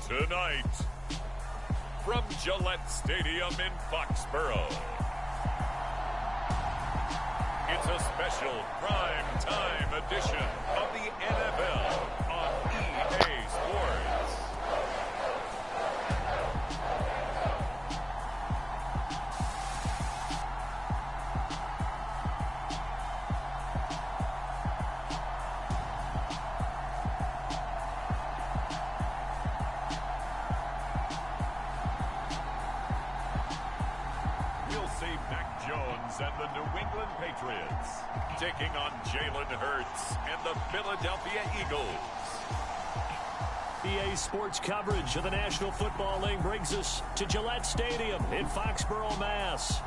Tonight, from Gillette Stadium in Foxborough, it's a special prime time edition of the NFL on EA Sports. And the New England Patriots taking on Jalen Hurts and the Philadelphia Eagles. EA Sports coverage of the National Football League brings us to Gillette Stadium in Foxborough, Mass.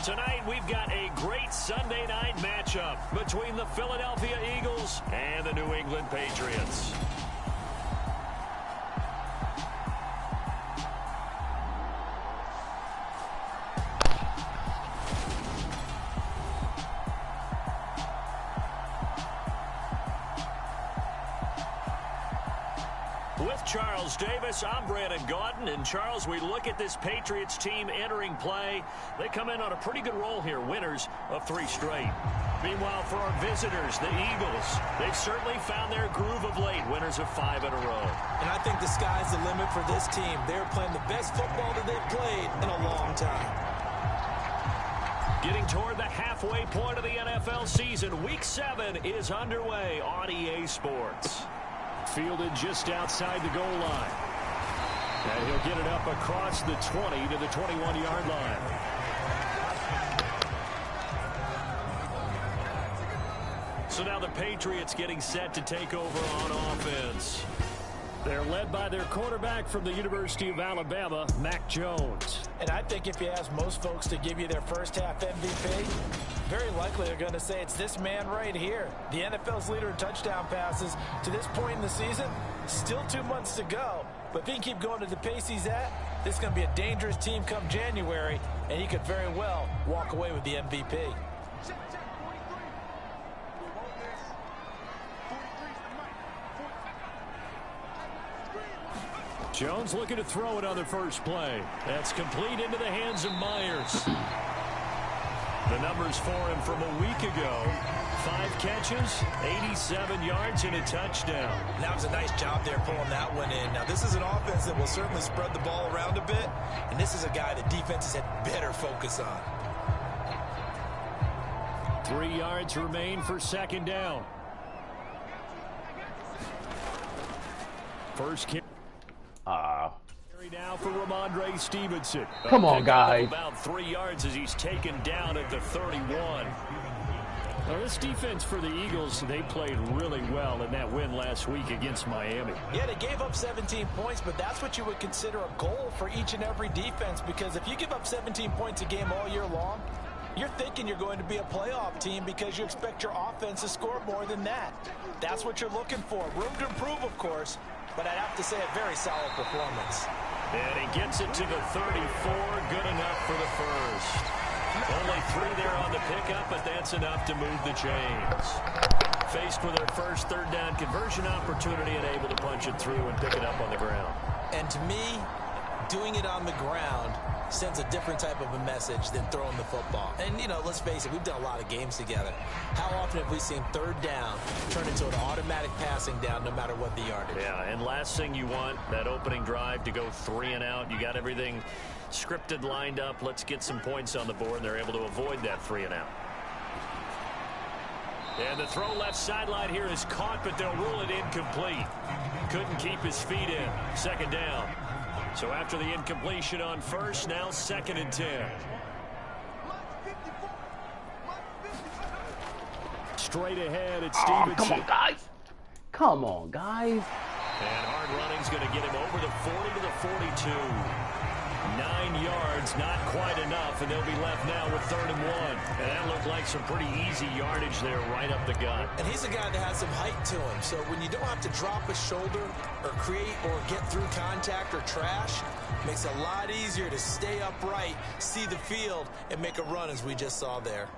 Tonight we've got a great Sunday night matchup between the Philadelphia Eagles and the New England Patriots. With Charles Davis, I'm Brandon Gaudin. And Charles, we look at this Patriots team entering play. They come in on a pretty good roll here, winners of 3 straight. Meanwhile, for our visitors, the Eagles, they've certainly found their groove of late, winners of 5 in a row. And I think the sky's the limit for this team. They're playing the best football that they've played in a long time. Getting toward the halfway point of the NFL season, Week 7 is underway on EA Sports. Fielded just outside the goal line. And he'll get it up across the 20 to the 21-yard line. So now the Patriots getting set to take over on offense. They're led by their quarterback from the University of Alabama, Mac Jones. And I think if you ask most folks to give you their first half MVP, very likely they're going to say it's this man right here. The NFL's leader in touchdown passes to this point in the season. Still 2 months to go. But if he can keep going at the pace he's at, this is going to be a dangerous team come January, and he could very well walk away with the MVP. Jones looking to throw it on the first play. That's complete into the hands of Myers. The numbers for him from a week ago. 5 catches, 87 yards, and a touchdown. That was a nice job there pulling that one in. Now, this is an offense that will certainly spread the ball around a bit, and this is a guy that defenses had better focus on. 3 yards remain for second down. First kick. Now for Ramondre Stevenson. Come on, guys. About 3 yards as he's taken down at the 31. Well, this defense for the Eagles, they played really well in that win last week against Miami. Yeah, they gave up 17 points, but that's what you would consider a goal for each and every defense, because if you give up 17 points a game all year long, you're thinking you're going to be a playoff team because you expect your offense to score more than that. That's what you're looking for. Room to improve, of course, but I'd have to say a very solid performance. And he gets it to the 34. Good enough for the first. Only 3 there on the pickup, but that's enough to move the chains. Faced with their first third down conversion opportunity and able to punch it through and pick it up on the ground. And to me, doing it on the ground sends a different type of a message than throwing the football. And, you know, let's face it, we've done a lot of games together. How often have we seen third down turn into an automatic passing down no matter what the yardage? Yeah, and last thing you want, that opening drive to go 3 and out. You got everything scripted, lined up. Let's get some points on the board, and they're able to avoid that 3 and out. And the throw left sideline here is caught, but they'll rule it incomplete. Couldn't keep his feet in. Second down. So after the incompletion on first, now 2nd and 10. Straight ahead, it's Stevenson. Come on, guys. Come on, guys. And hard running's going to get him over the 40 to the 42. 9 yards, not quite enough, and they'll be left now with 3rd and 1. And that looked like some pretty easy yardage there right up the gut. And he's a guy that has some height to him, so when you don't have to drop a shoulder or create or get through contact or trash, it makes it a lot easier to stay upright, see the field, and make a run as we just saw there.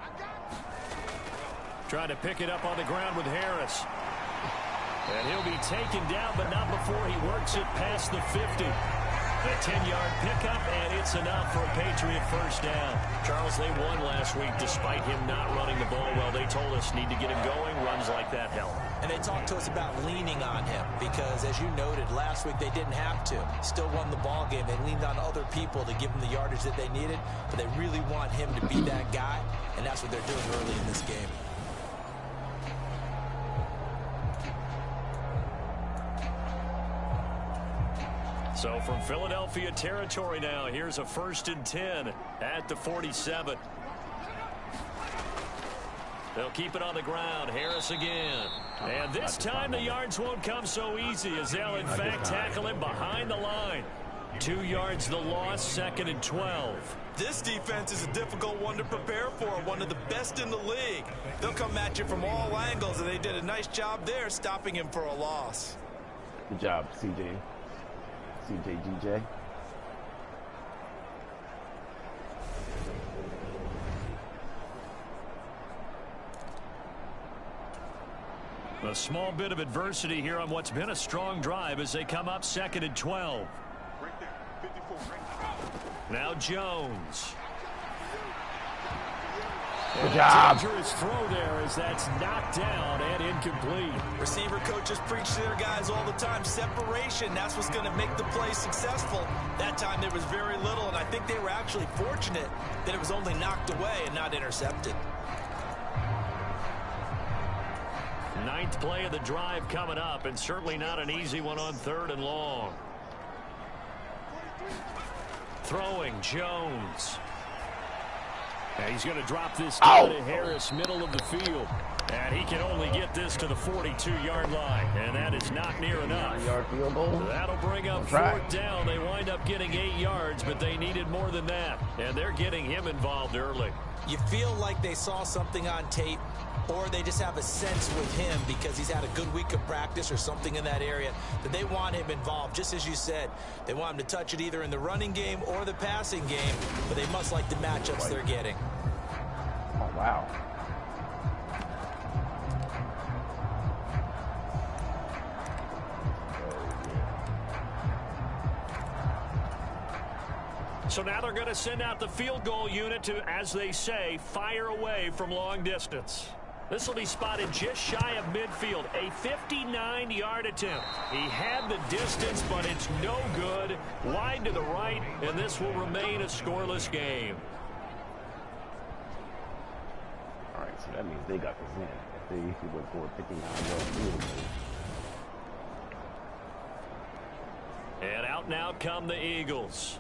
Trying to pick it up on the ground with Harris. And he'll be taken down, but not before he works it past the 50. A 10-yard pickup, and it's enough for a Patriot first down. Charles, they won last week despite him not running the ball well. They told us need to get him going. Runs like that help. And they talked to us about leaning on him because, as you noted, last week they didn't have to. Still won the ball game. They leaned on other people to give them the yardage that they needed, but they really want him to be that guy, and that's what they're doing early in this game. So from Philadelphia territory now, here's a 1st and 10 at the 47. They'll keep it on the ground. Harris again. And this time the yards won't come so easy as they'll in fact tackle him behind the line. 2 yards the loss, 2nd and 12. This defense is a difficult one to prepare for, one of the best in the league. They'll come at you from all angles, and they did a nice job there stopping him for a loss. Good job, CJ. CJGJ. A small bit of adversity here on what's been a strong drive as they come up 2nd and 12. Now Jones. Good job. Dangerous throw there as that's knocked down and incomplete. Receiver coaches preach to their guys all the time. Separation, that's what's going to make the play successful. That time there was very little, and I think they were actually fortunate that it was only knocked away and not intercepted. 9th play of the drive coming up, and certainly not an easy one on 3rd and long. Throwing Jones. And he's going to drop this down to Harris, middle of the field. And he can only get this to the 42-yard line. And that is not near enough. 9-yard field goal. That'll bring up 4th down. They wind up getting 8 yards, but they needed more than that. And they're getting him involved early. You feel like they saw something on tape, or they just have a sense with him because he's had a good week of practice or something in that area that they want him involved. Just as you said, they want him to touch it either in the running game or the passing game, but they must like the matchups they're getting. Oh, wow. So now they're going to send out the field goal unit to, as they say, fire away from long distance. This will be spotted just shy of midfield. A 59-yard attempt. He had the distance, but it's no good. Wide to the right, and this will remain a scoreless game. All right, so that means they got this in. If they went for a 59-yard field goal. And out now come the Eagles.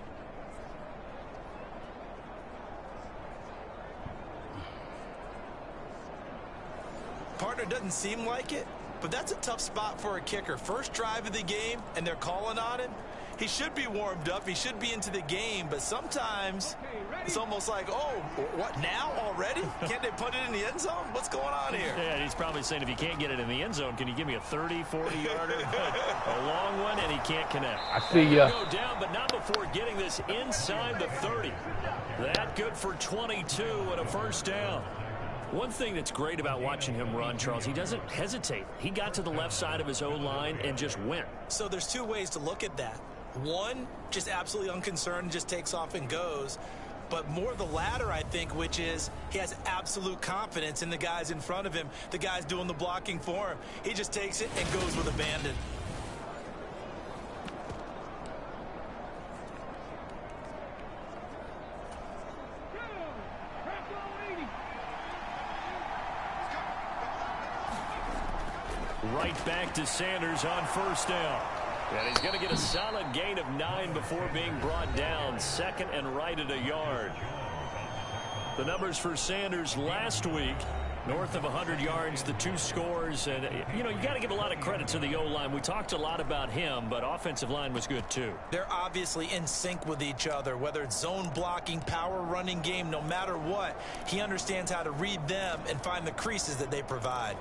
Partner, doesn't seem like it, but that's a tough spot for a kicker. First drive of the game, and they're calling on him. He should be warmed up. He should be into the game, but sometimes it's almost like, oh, what, now already? Can't they put it in the end zone? What's going on here? Yeah, he's probably saying, if you can't get it in the end zone, can you give me a 30, 40-yarder? A long one, and he can't connect. I see ya. Go down, but not before getting this inside the 30. That good for 22 and a first down. One thing that's great about watching him run, Charles, he doesn't hesitate. He got to the left side of his O-line and just went. So there's two ways to look at that. One, just absolutely unconcerned, just takes off and goes. But more the latter, I think, which is he has absolute confidence in the guys in front of him, the guys doing the blocking for him. He just takes it and goes with abandon. Right back to Sanders on first down. And he's going to get a solid gain of 9 before being brought down. 2nd and right at a yard. The numbers for Sanders last week, north of 100 yards, the 2 scores. And, you know, you got to give a lot of credit to the O-line. We talked a lot about him, but offensive line was good too. They're obviously in sync with each other, whether it's zone blocking, power running game, no matter what. He understands how to read them and find the creases that they provide.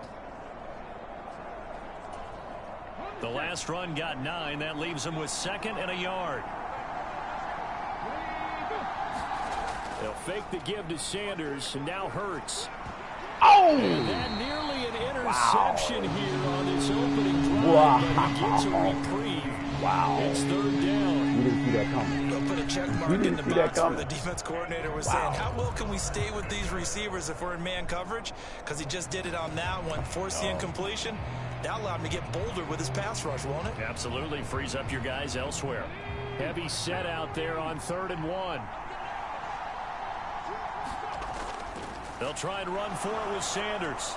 The last run got 9. That leaves him with 2nd and a yard. They'll fake the give to Sanders, and now Hurts. Oh! And that interception here on this opening drive. But he gets a reprieve. Wow. It's third down. You didn't see that coming. They'll put a check mark in the box where the defense coordinator was saying, how well can we stay with these receivers if we're in man coverage? Because he just did it on that one, forced the incompletion. That allowed him to get bolder with his pass rush, won't it? Absolutely frees up your guys elsewhere. Heavy set out there on 3rd and 1. They'll try and run for it with Sanders.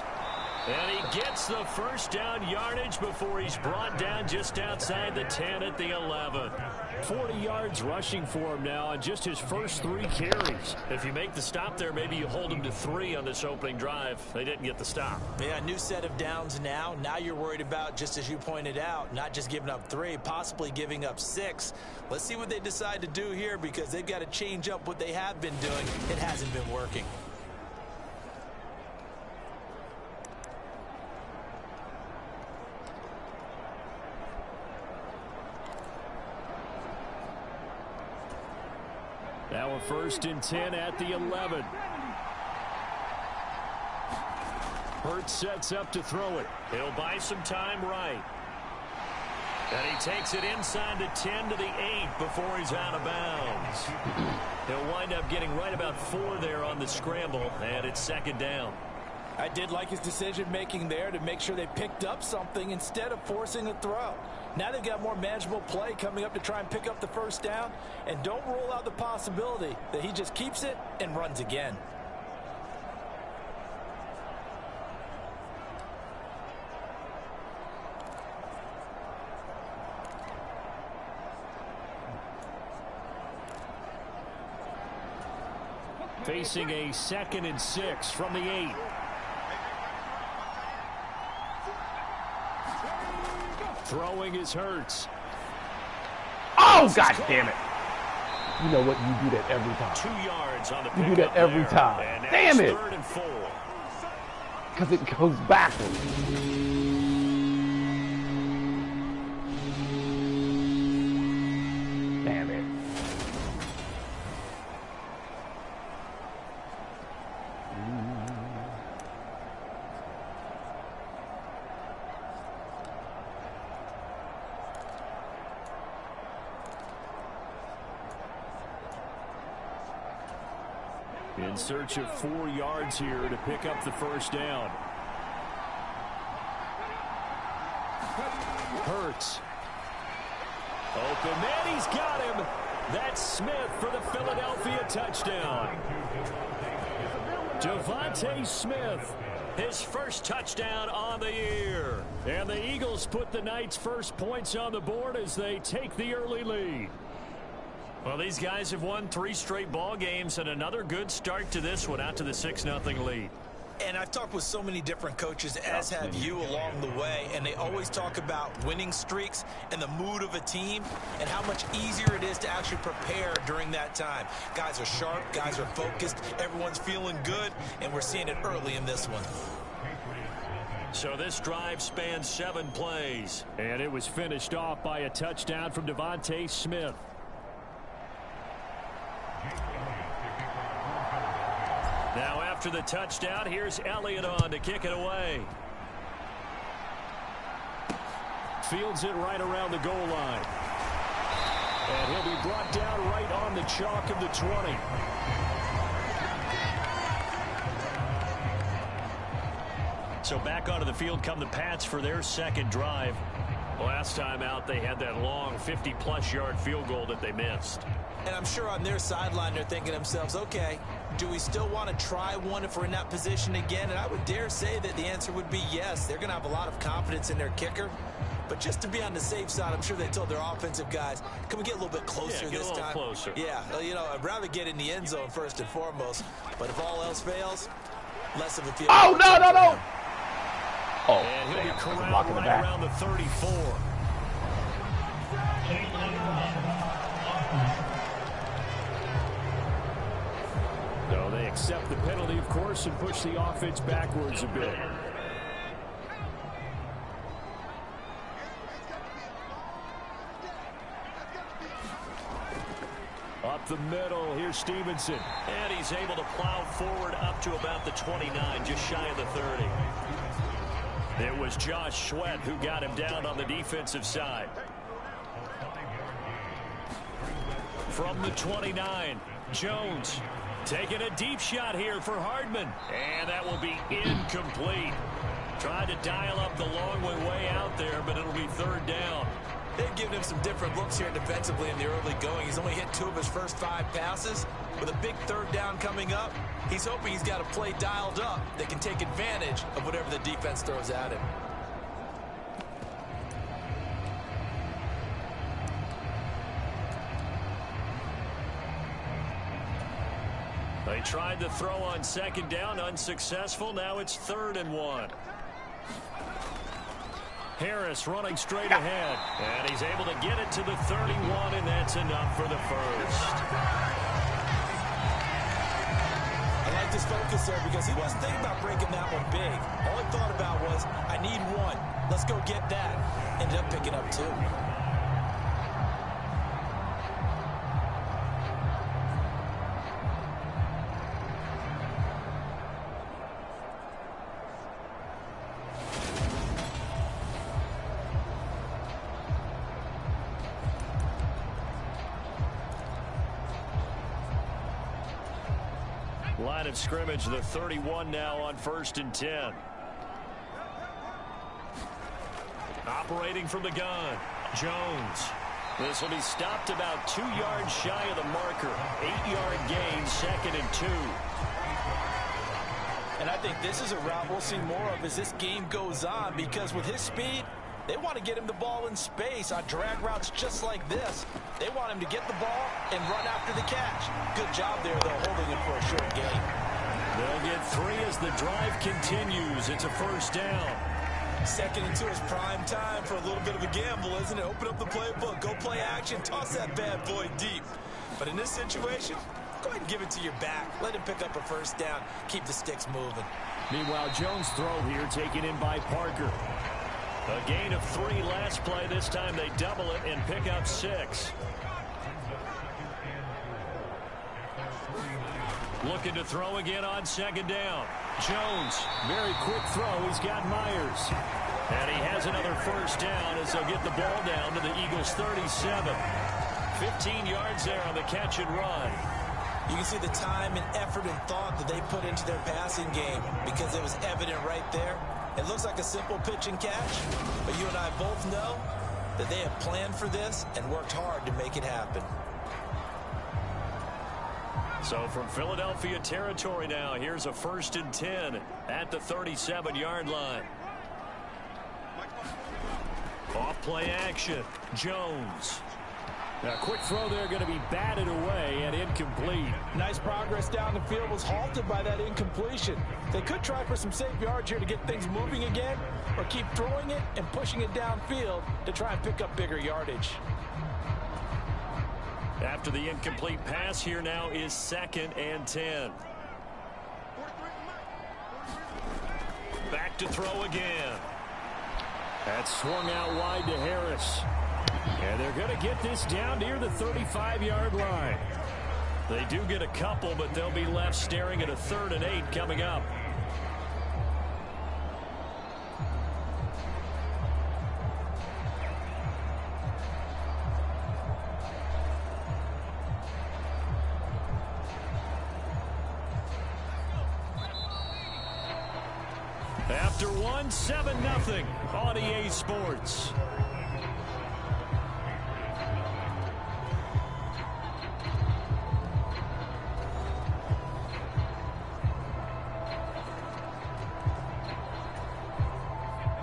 And he gets the first down yardage before he's brought down just outside the 10 at the 11. 40 yards rushing for him now on just his first 3 carries. If you make the stop there, maybe you hold him to 3 on this opening drive. They didn't get the stop. Yeah, new set of downs now. Now you're worried about, just as you pointed out, not just giving up 3, possibly giving up 6. Let's see what they decide to do here because they've got to change up what they have been doing. It hasn't been working. Now a 1st and 10 at the 11. Hurts sets up to throw it. He'll buy some time right. And he takes it inside the 10 to the 8 before he's out of bounds. He'll wind up getting right about 4 there on the scramble, and it's 2nd down. I did like his decision-making there to make sure they picked up something instead of forcing a throw. Now they've got more manageable play coming up to try and pick up the first down. And don't rule out the possibility that he just keeps it and runs again. Facing a 2nd and 6 from the 8. Throwing is Hurts. Oh, God damn it. You know what? You do that every time. 2 yards on the You do that every time. Damn it. 3rd and 4. Because it goes backwards. Damn it. In search of 4 yards here to pick up the first down. Hurts. Open man, he's got him. That's Smith for the Philadelphia touchdown. Devontae Smith, his first touchdown on the year. And the Eagles put the night's first points on the board as they take the early lead. Well, these guys have won 3 straight ball games and another good start to this one out to the 6-0 lead. And I've talked with so many different coaches, as have you, along the way, and they always talk about winning streaks and the mood of a team and how much easier it is to actually prepare during that time. Guys are sharp, guys are focused, everyone's feeling good, and we're seeing it early in this one. So this drive spans 7 plays, and it was finished off by a touchdown from Devontae Smith. Now after the touchdown, here's Elliott on to kick it away. Fields it right around the goal line. And he'll be brought down right on the chalk of the 20. So back onto the field come the Pats for their second drive. Last time out, they had that long 50-plus yard field goal that they missed. And I'm sure on their sideline they're thinking to themselves, okay, do we still want to try one if we're in that position again? And I would dare say that the answer would be yes. They're going to have a lot of confidence in their kicker. But just to be on the safe side, I'm sure they told their offensive guys, can we get a little bit closer this time? Get a little closer. Yeah, you know, I'd rather get in the end zone first and foremost. But if all else fails, less of a field. Oh, no. Oh, and he'll be corralled right around the 34. So they accept the penalty, of course, and push the offense backwards a bit. Up the middle, here's Stevenson. And he's able to plow forward up to about the 29, just shy of the 30. It was Josh Sweat who got him down on the defensive side. From the 29, Jones taking a deep shot here for Hardman. And that will be incomplete. Tried to dial up the long way out there, but it'll be third down. They've given him some different looks here defensively in the early going. He's only hit 2 of his first 5 passes. With a big third down coming up, he's hoping he's got a play dialed up that can take advantage of whatever the defense throws at him. They tried to throw on second down, unsuccessful. Now it's 3rd and 1. Harris running straight ahead, and he's able to get it to the 31, and that's enough for the first. I like this focus there because he wasn't thinking about breaking that one big. All he thought about was, I need 1. Let's go get that. Ended up picking up 2. Line of scrimmage, the 31 now on 1st and 10. Operating from the gun, Jones. This will be stopped about 2 yards shy of the marker. 8-yard gain, 2nd and 2. And I think this is a route we'll see more of as this game goes on, because with his speed, they want to get him the ball in space on drag routes just like this. They want him to get the ball and run after the catch. Good job there, though, holding him for a short gain. They'll get 3 as the drive continues. It's a 1st down. 2nd and 2 is prime time for a little bit of a gamble, isn't it? Open up the playbook, go play action, toss that bad boy deep. But in this situation, go ahead and give it to your back. Let him pick up a 1st down. Keep the sticks moving. Meanwhile, Jones' throw here taken in by Parker. A gain of 3 last play. This time they double it and pick up 6. Looking to throw again on 2nd down. Jones, very quick throw. He's got Myers. And he has another 1st down as they'll get the ball down to the Eagles' 37. 15 yards there on the catch and run. You can see the time and effort and thought that they put into their passing game because it was evident right there. It looks like a simple pitch and catch, but you and I both know that they have planned for this and worked hard to make it happen. So from Philadelphia territory now, here's a 1st and 10 at the 37-yard line. Off play action, Jones. A quick throw there going to be batted away and incomplete. Nice progress down the field, was halted by that incompletion. They could try for some safe yards here to get things moving again, or keep throwing it and pushing it downfield to try and pick up bigger yardage. After the incomplete pass, here now is 2nd and 10. Back to throw again. That's swung out wide to Harris. And they're going to get this down near the 35-yard line. They do get a couple, but they'll be left staring at a 3rd and 8 coming up. After 1, 7-0 on EA Sports.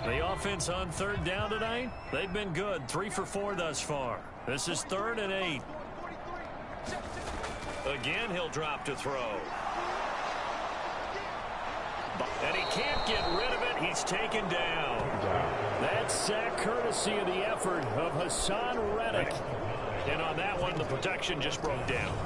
The offense on 3rd down tonight, they've been good. 3 for 4 thus far. This is 3rd and 8. Again, he'll drop to throw. And he can't get rid of it. He's taken down. That sack courtesy of the effort of Hassan Reddick. And on that one, the protection just broke down.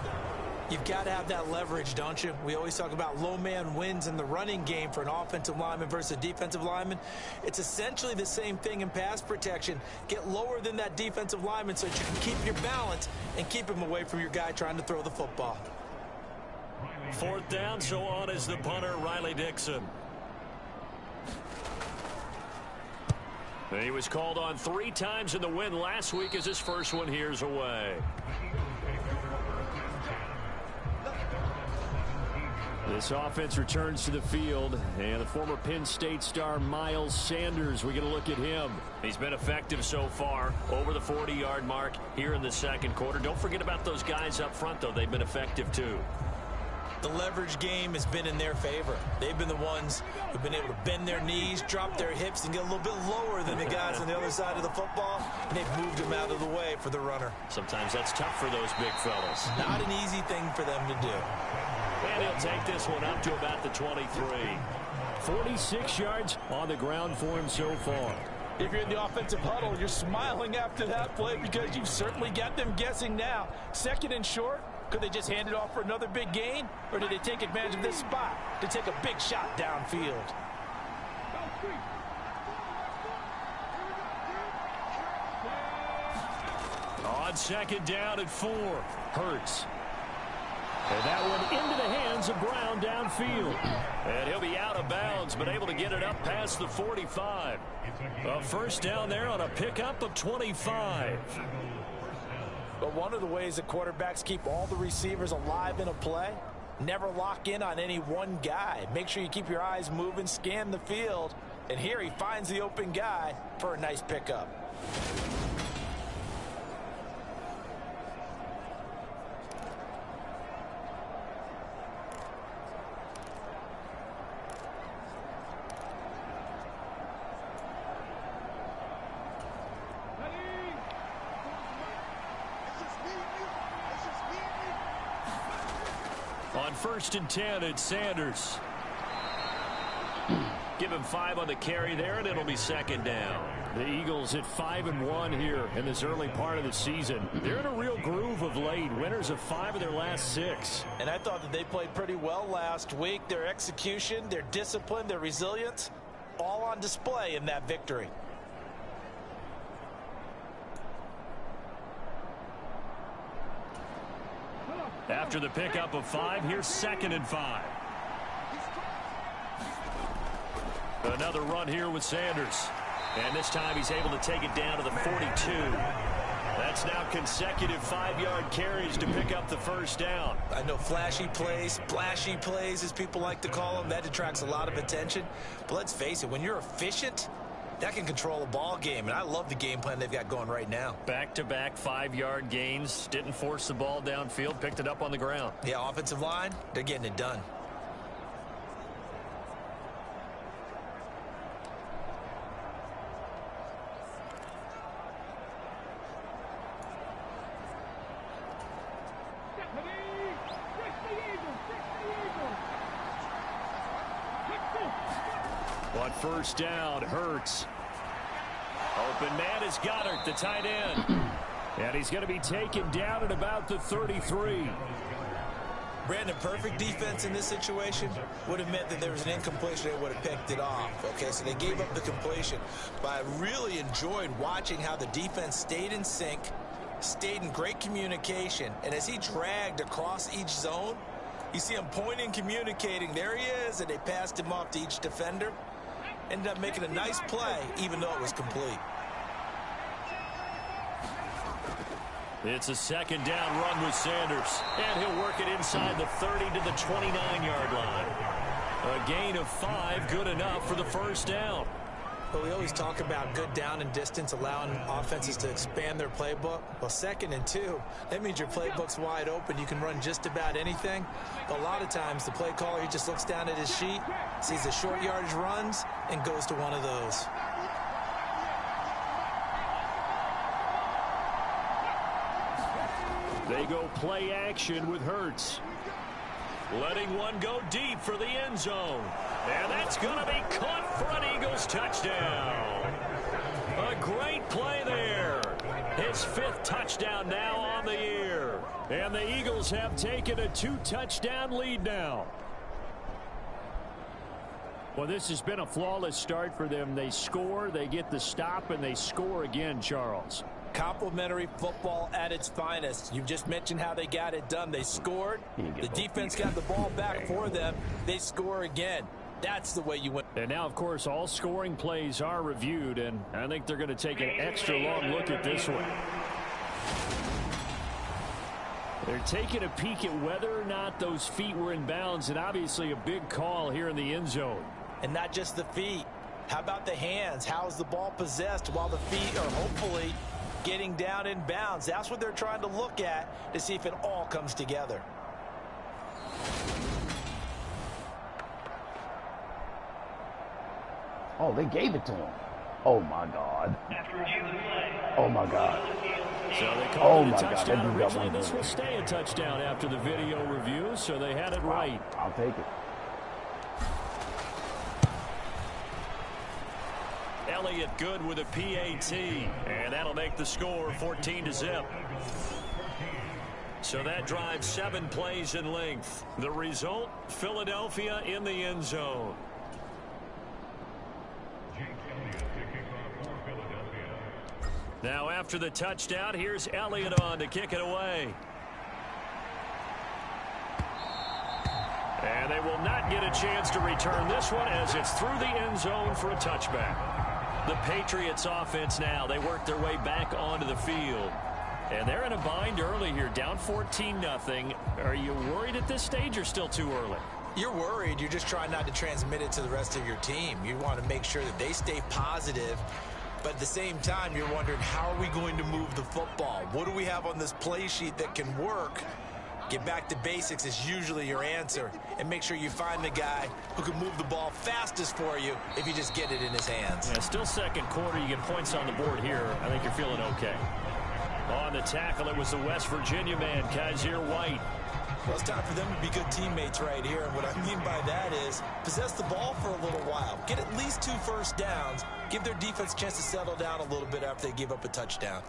You've got to have that leverage, don't you? We always talk about low man wins in the running game for an offensive lineman versus a defensive lineman. It's essentially the same thing in pass protection. Get lower than that defensive lineman so that you can keep your balance and keep him away from your guy trying to throw the football. 4th down, so on is the punter, Riley Dixon. He was called on 3 times in the win last week as his first one here's away. This offense returns to the field, and the former Penn State star Miles Sanders, we get a look at him. He's been effective so far, over the 40-yard mark here in the second quarter. Don't forget about those guys up front, though. They've been effective, too. The leverage game has been in their favor. They've been the ones who've been able to bend their knees, drop their hips, and get a little bit lower than the guys on the other side of the football, and they've moved them out of the way for the runner. Sometimes that's tough for those big fellas. Not an easy thing for them to do. And he'll take this one up to about the 23. 46 yards on the ground for him so far. If you're in the offensive huddle, you're smiling after that play because you've certainly got them guessing now. Second and short. Could they just hand it off for another big gain? Or did they take advantage of this spot to take a big shot downfield? On second down at 4. Hurts. And that one into the hands of Brown downfield. And he'll be out of bounds, but able to get it up past the 45. A first down there on a pickup of 25. But one of the ways that quarterbacks keep all the receivers alive in a play, never lock in on any one guy. Make sure you keep your eyes moving, scan the field. And here he finds the open guy for a nice pickup. On 1st and 10, it's Sanders. Give him 5 on the carry there, and it'll be second down. The Eagles at 5-1 here in this early part of the season. They're in a real groove of late. Winners of 5 of their last 6. And I thought that they played pretty well last week. Their execution, their discipline, their resilience, all on display in that victory. After the pickup of 5, here's 2nd and 5. Another run here with Sanders. And this time he's able to take it down to the 42. That's now consecutive 5-yard carries to pick up the first down. I know flashy plays, splashy plays, as people like to call them, that attracts a lot of attention. But let's face it, when you're efficient, that can control a ball game, and I love the game plan they've got going right now. Back-to-back 5-yard gains. Didn't force the ball downfield. Picked it up on the ground. Yeah, offensive line, they're getting it done. On first down, Hurts. Open man is Goddard, the tight end. And he's going to be taken down at about the 33. Brandon, perfect defense in this situation would have meant that there was an incompletion. They would have picked it off. Okay, so they gave up the completion. But I really enjoyed watching how the defense stayed in sync, stayed in great communication. And as he dragged across each zone, you see him pointing, communicating. There he is, and they passed him off to each defender. Ended up making a nice play, even though it was complete. It's a second down run with Sanders. And he'll work it inside the 30 to the 29-yard line. A gain of 5, good enough for the first down. Well, we always talk about good down and distance, allowing offenses to expand their playbook. Well, 2nd and 2, that means your playbook's wide open. You can run just about anything. But a lot of times, the play caller, he just looks down at his sheet, sees the short yardage runs, and goes to one of those. They go play action with Hurts. Letting one go deep for the end zone. And that's going to be caught for an Eagles touchdown. A great play there. His 5th touchdown now on the year. And the Eagles have taken a 2-touchdown lead now. Well, this has been a flawless start for them. They score, they get the stop, and they score again, Charles. Complimentary football at its finest. You just mentioned how they got it done. They scored. The defense got the ball back for them. They score again. That's the way you win. And now, of course, all scoring plays are reviewed, and I think they're going to take an extra long look at this one. They're taking a peek at whether or not those feet were in bounds, and obviously a big call here in the end zone. And not just the feet. How about the hands? How is the ball possessed while the feet are hopefully getting down in bounds? That's what they're trying to look at to see if it all comes together. Oh, they gave it to him. Oh, my God. Oh, my God. So they called it a God, touchdown originally. This will stay a touchdown after the video review, so they had it right. I'll take it. Elliott good with a PAT, and that'll make the score 14-0. So that drives 7 plays in length. The result, Philadelphia in the end zone. Now after the touchdown, here's Elliott on to kick it away. And they will not get a chance to return this one as it's through the end zone for a touchback. The Patriots offense now, they work their way back onto the field. And they're in a bind early here, down 14-0. Are you worried at this stage or still too early? You're worried. You're just trying not to transmit it to the rest of your team. You want to make sure that they stay positive. But at the same time, you're wondering, how are we going to move the football? What do we have on this play sheet that can work? Get back to basics is usually your answer. And make sure you find the guy who can move the ball fastest for you if you just get it in his hands. Yeah, still second quarter. You get points on the board here. I think you're feeling okay. On the tackle, it was the West Virginia man, Kaiser White. Well, it's time for them to be good teammates right here. And what I mean by that is possess the ball for a little while. Get at least 2 first downs. Give their defense a chance to settle down a little bit after they give up a touchdown.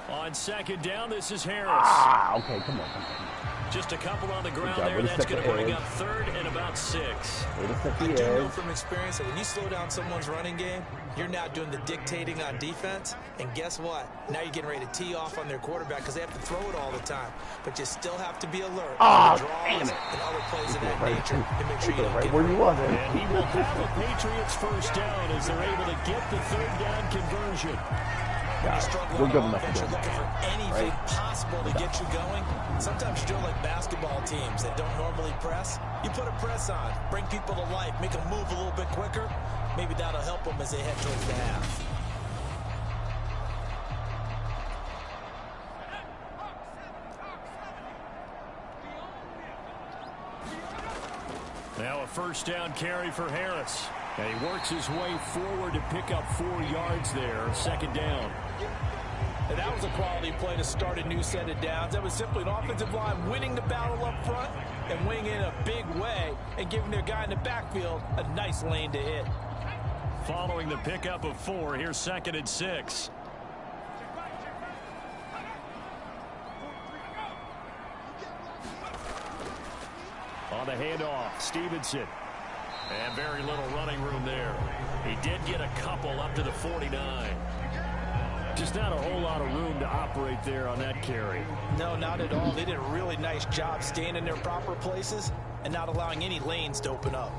On second down, this is Harris. Okay, come on. Just a couple on the ground there. That's going to bring up 3rd and about 6. I do know from experience that when you slow down someone's running game, you're now doing the dictating on defense. And guess what? Now you're getting ready to tee off on their quarterback because they have to throw it all the time. But you still have to be alert. Damn draws it. and other plays of that nature to make sure you don't right get where you want it. And he will have a Patriots first down as they're able to get the 3rd down conversion. When you struggle We're on good enough offense, to you're do looking for anything possible to get you going. Sometimes you're doing like basketball teams that don't normally press. You put a press on, bring people to life, make them move a little bit quicker. Maybe that'll help them as they head towards the half. Now a first down carry for Harris. And he works his way forward to pick up 4 yards there. 2nd down. And that was a quality play to start a new set of downs. That was simply an offensive line winning the battle up front and winning in a big way and giving their guy in the backfield a nice lane to hit. Following the pickup of 4, here's 2nd and 6. On the handoff, Stevenson. And very little running room there. He did get a couple up to the 49. Just not a whole lot of room to operate there on that carry. No, not at all. They did a really nice job staying in their proper places and not allowing any lanes to open up.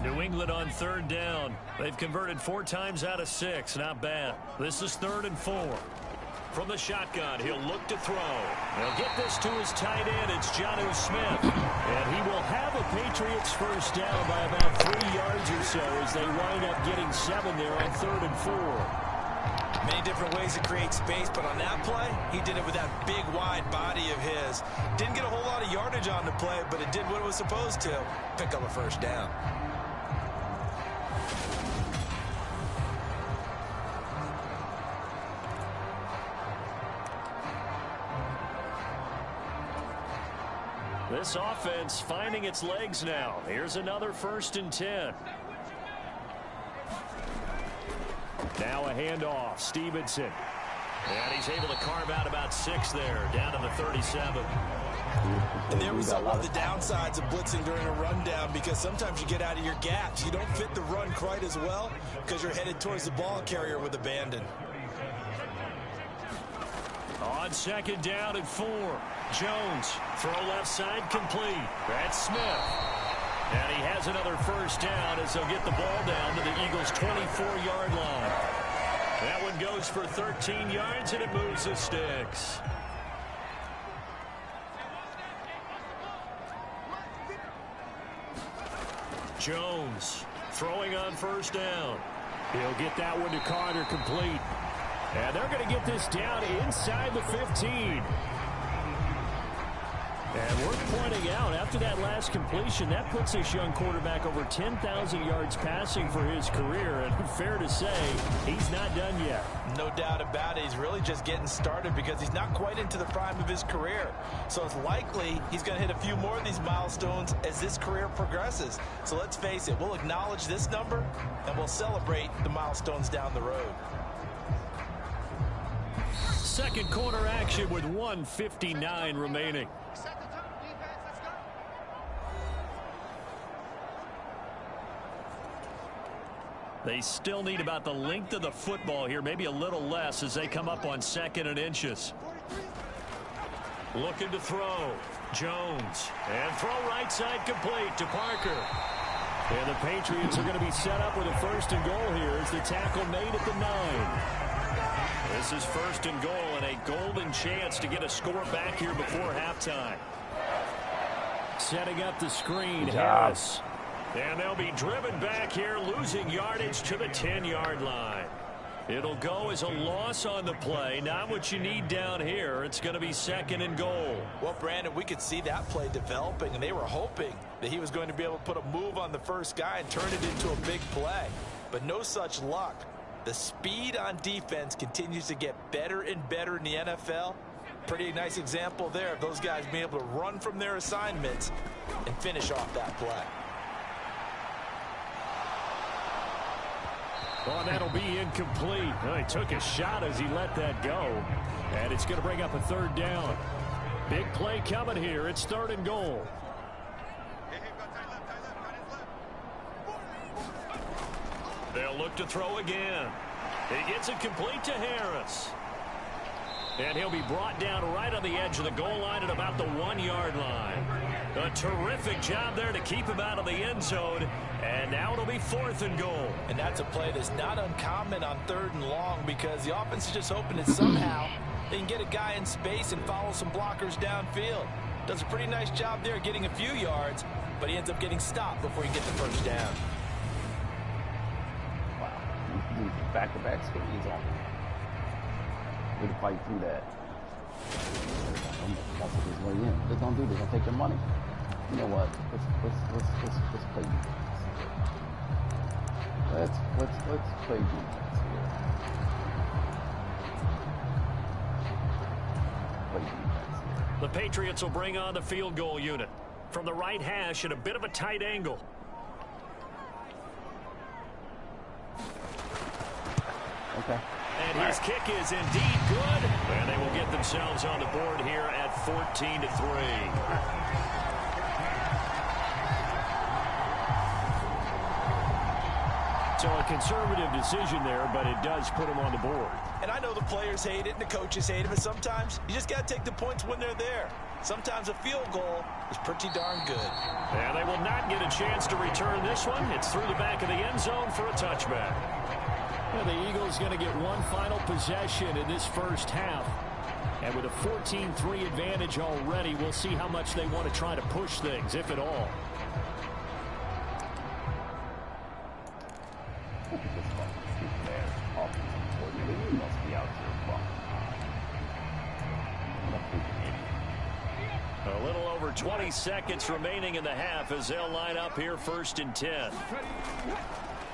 New England on 3rd down. They've converted 4 times out of 6. Not bad. This is 3rd and 4. From the shotgun, he'll look to throw. He'll get this to his tight end. It's Jonnu Smith. And he will have a Patriots first down by about 3 yards or so as they wind up getting 7 there on 3rd and 4. Many different ways to create space, but on that play, he did it with that big, wide body of his. Didn't get a whole lot of yardage on the play, but it did what it was supposed to. Pick up a first down. This offense finding its legs now. Here's another 1st and 10. Now a handoff. Stevenson. And he's able to carve out about 6 there, down to the 37. And there we saw one of the downsides of blitzing during a rundown, because sometimes you get out of your gaps. You don't fit the run quite as well because you're headed towards the ball carrier with abandon. On 2nd down and 4. Jones, throw left side complete. That's Smith. And he has another first down as they'll get the ball down to the Eagles' 24-yard line. That one goes for 13 yards, and it moves the sticks. Jones throwing on first down. He'll get that one to Carter complete. And they're going to get this down inside the 15. And we're pointing out, after that last completion, that puts this young quarterback over 10,000 yards passing for his career. And fair to say, he's not done yet. No doubt about it. He's really just getting started because he's not quite into the prime of his career. So it's likely he's going to hit a few more of these milestones as this career progresses. So let's face it, we'll acknowledge this number and we'll celebrate the milestones down the road. Second quarter action with 1:59 remaining. They still need about the length of the football here, maybe a little less as they come up on 2nd and inches. Looking to throw. Jones. And throw right side complete to Parker. And the Patriots are going to be set up with a 1st and goal here as the tackle made at the 9. This is 1st and goal and a golden chance to get a score back here before halftime. Setting up the screen, Harris. And they'll be driven back here, losing yardage to the 10-yard line. It'll go as a loss on the play. Not what you need down here. It's going to be 2nd and goal. Well, Brandon, we could see that play developing, and they were hoping that he was going to be able to put a move on the first guy and turn it into a big play. But no such luck. The speed on defense continues to get better and better in the NFL. Pretty nice example there of those guys being able to run from their assignments and finish off that play. Well, that'll be incomplete. Well, he took a shot as he let that go. And it's going to bring up a 3rd down. Big play coming here. It's 3rd and goal. They'll look to throw again. He gets it complete to Harris. And he'll be brought down right on the edge of the goal line at about the 1-yard line. A terrific job there to keep him out of the end zone. And now it'll be 4th and goal. And that's a play that's not uncommon on 3rd and long because the offense is just hoping that somehow they can get a guy in space and follow some blockers downfield. Does a pretty nice job there getting a few yards, but he ends up getting stopped before he gets the first down. Wow. Back-to-back skates on. Way to fight through that. Just don't do this. Don't take your money. You know what? Let's play defense. Let's play defense here. Play defense here. The Patriots will bring on the field goal unit from the right hash at a bit of a tight angle. Okay. And his kick is indeed good. And they will get themselves on the board here at 14-3. So a conservative decision there, but it does put him on the board. And I know the players hate it and the coaches hate it, but sometimes you just got to take the points when they're there. Sometimes a field goal is pretty darn good. And they will not get a chance to return this one. It's through the back of the end zone for a touchback. Well, the Eagles going to get one final possession in this first half. And with a 14-3 advantage already, we'll see how much they want to try to push things, if at all. A little over 20 seconds remaining in the half as they'll line up here 1st and 10.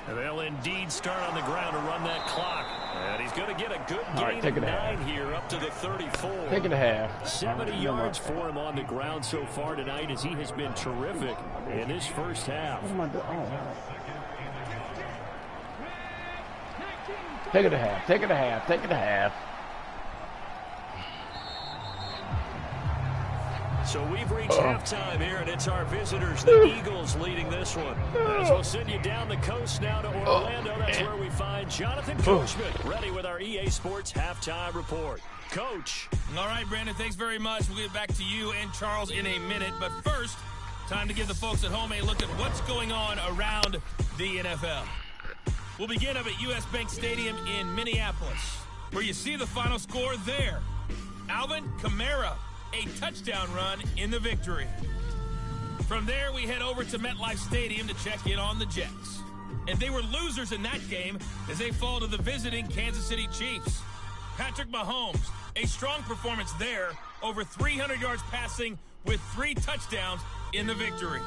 And they'll indeed start on the ground to run that clock. And he's going to get a good gain of 9 here up to the 34. Take it a half. 70 yards for him on the ground so far tonight as he has been terrific in this first half. Take it a half. Take it a half. Take it a half. So we've reached halftime here, and it's our visitors, the Eagles, leading this one. As we'll send you down the coast now to Orlando, that's where we find Jonathan Coachman, ready with our EA Sports Halftime Report. Coach. All right, Brandon, thanks very much. We'll get back to you and Charles in a minute. But first, time to give the folks at home a look at what's going on around the NFL. We'll begin up at U.S. Bank Stadium in Minneapolis, where you see the final score there. Alvin Kamara, a touchdown run in the victory. From there, we head over to MetLife Stadium to check in on the Jets. And they were losers in that game as they fall to the visiting Kansas City Chiefs. Patrick Mahomes, a strong performance there, over 300 yards passing with 3 touchdowns in the victory.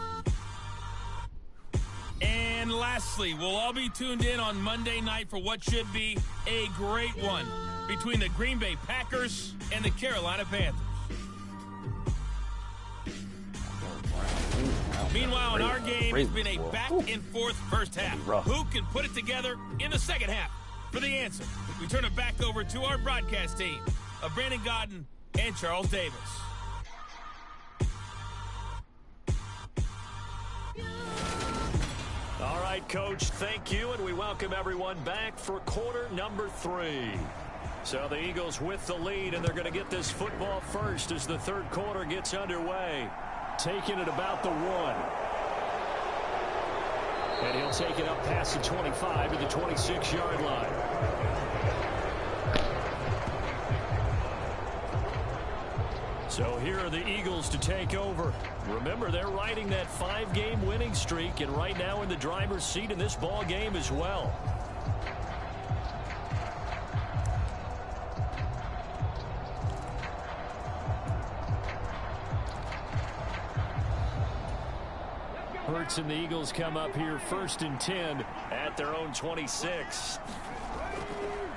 And lastly, we'll all be tuned in on Monday night for what should be a great one between the Green Bay Packers and the Carolina Panthers. Meanwhile, in our game, it's been a back-and-forth first half. Who can put it together in the second half? For the answer, we turn it back over to our broadcast team of Brandon Gaudin and Charles Davis. All right, Coach, thank you, and we welcome everyone back for quarter number 3. So the Eagles with the lead, and they're going to get this football first as the third quarter gets underway. Taking it about the 1. And he'll take it up past the 25 to the 26-yard line. So here are the Eagles to take over. Remember, they're riding that 5-game winning streak, and right now in the driver's seat in this ball game as well. Hurts and the Eagles come up here 1st and 10 at their own 26.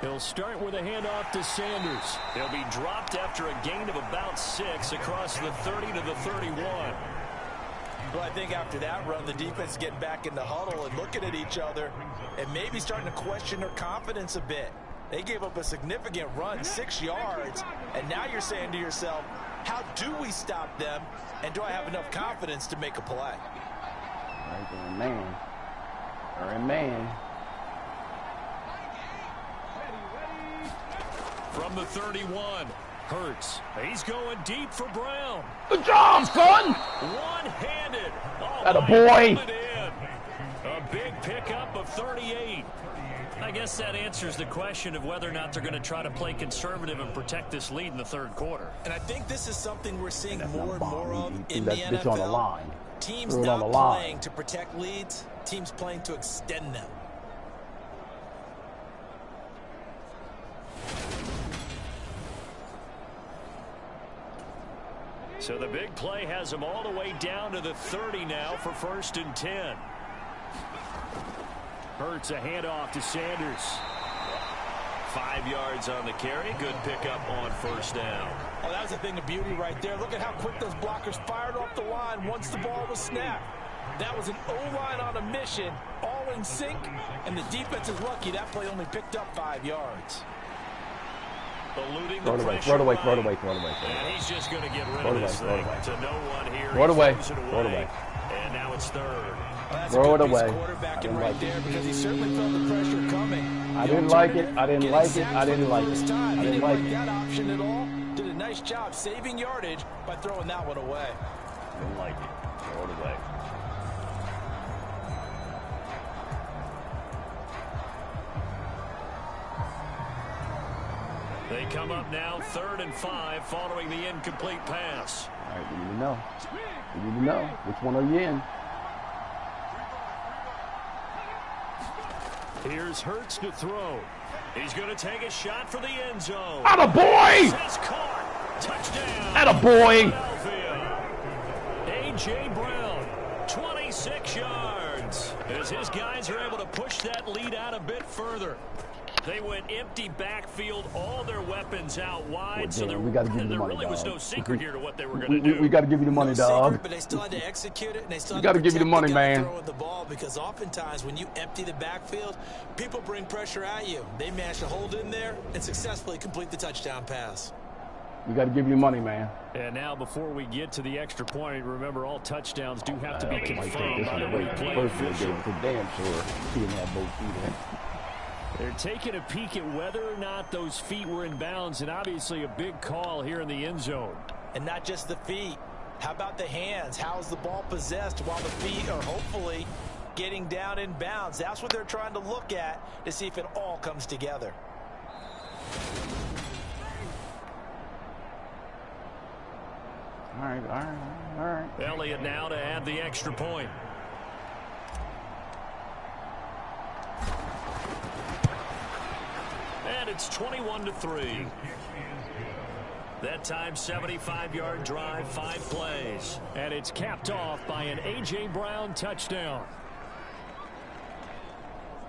He'll start with a handoff to Sanders. He'll be dropped after a gain of about 6 across the 30 to the 31. Well, I think after that run, the defense is getting back in the huddle and looking at each other and maybe starting to question their confidence a bit. They gave up a significant run, 6 yards, and now you're saying to yourself, how do we stop them, and do I have enough confidence to make a play? Man. From the 31, Hurts. He's going deep for Brown. Good job, son! One-handed. Oh, Atta boy. A big pickup of 38. I guess that answers the question of whether or not they're going to try to play conservative and protect this lead in the third quarter. And I think this is something we're seeing more and more of in the NFL. NFL. On the line. Teams not playing to protect leads, teams playing to extend them. So the big play has them all the way down to the 30 now for 1st and 10. Hurts a handoff to Sanders. 5 yards on the carry. Good pickup on 1st down. Oh, that was a thing of beauty right there. Look at how quick those blockers fired off the line once the ball was snapped. That was an O-line on a mission, all in sync, and the defense is lucky that play only picked up 5 yards. Eluding throw the it away, pressure. Throw it away. And he's just going to get rid of this thing to no one here. Throw it away. And now it's 3rd. Well, throw it away. Quarterbacking right there because he certainly felt the pressure coming. I didn't like it. I didn't like it. I didn't like that option at all. Did a nice job saving yardage by throwing that one away. Didn't like it. Throw it away. They come up now 3rd and 5 following the incomplete pass. All right, we need to know. We need to know. Which one are you in? Here's Hurts to throw. He's going to take a shot for the end zone. Atta boy! Caught. Touchdown. Atta boy! A.J. Brown, 26 yards. As his guys are able to push that lead out a bit further. They went empty backfield, all their weapons out wide, so there really was no secret here to what they were going to do. We got to give you the money, dog. Secret, but they still had to execute it, and they still had to give you the money, man. Throwing the ball, because oftentimes when you empty the backfield, people bring pressure at you. They managed to hold in there and successfully complete the touchdown pass. You got to give your money, man. And now before we get to the extra point, remember all touchdowns do have to be confirmed by the replay official. Damn sure he didn't have both feet in. They're taking a peek at whether or not those feet were in bounds, and obviously a big call here in the end zone. And not just the feet. How about the hands? How's the ball possessed while the feet are hopefully getting down in bounds? That's what they're trying to look at to see if it all comes together. All right. Elliott now to add the extra point. And it's 21-3. That time, 75-yard drive, 5 plays. And it's capped off by an A.J. Brown touchdown.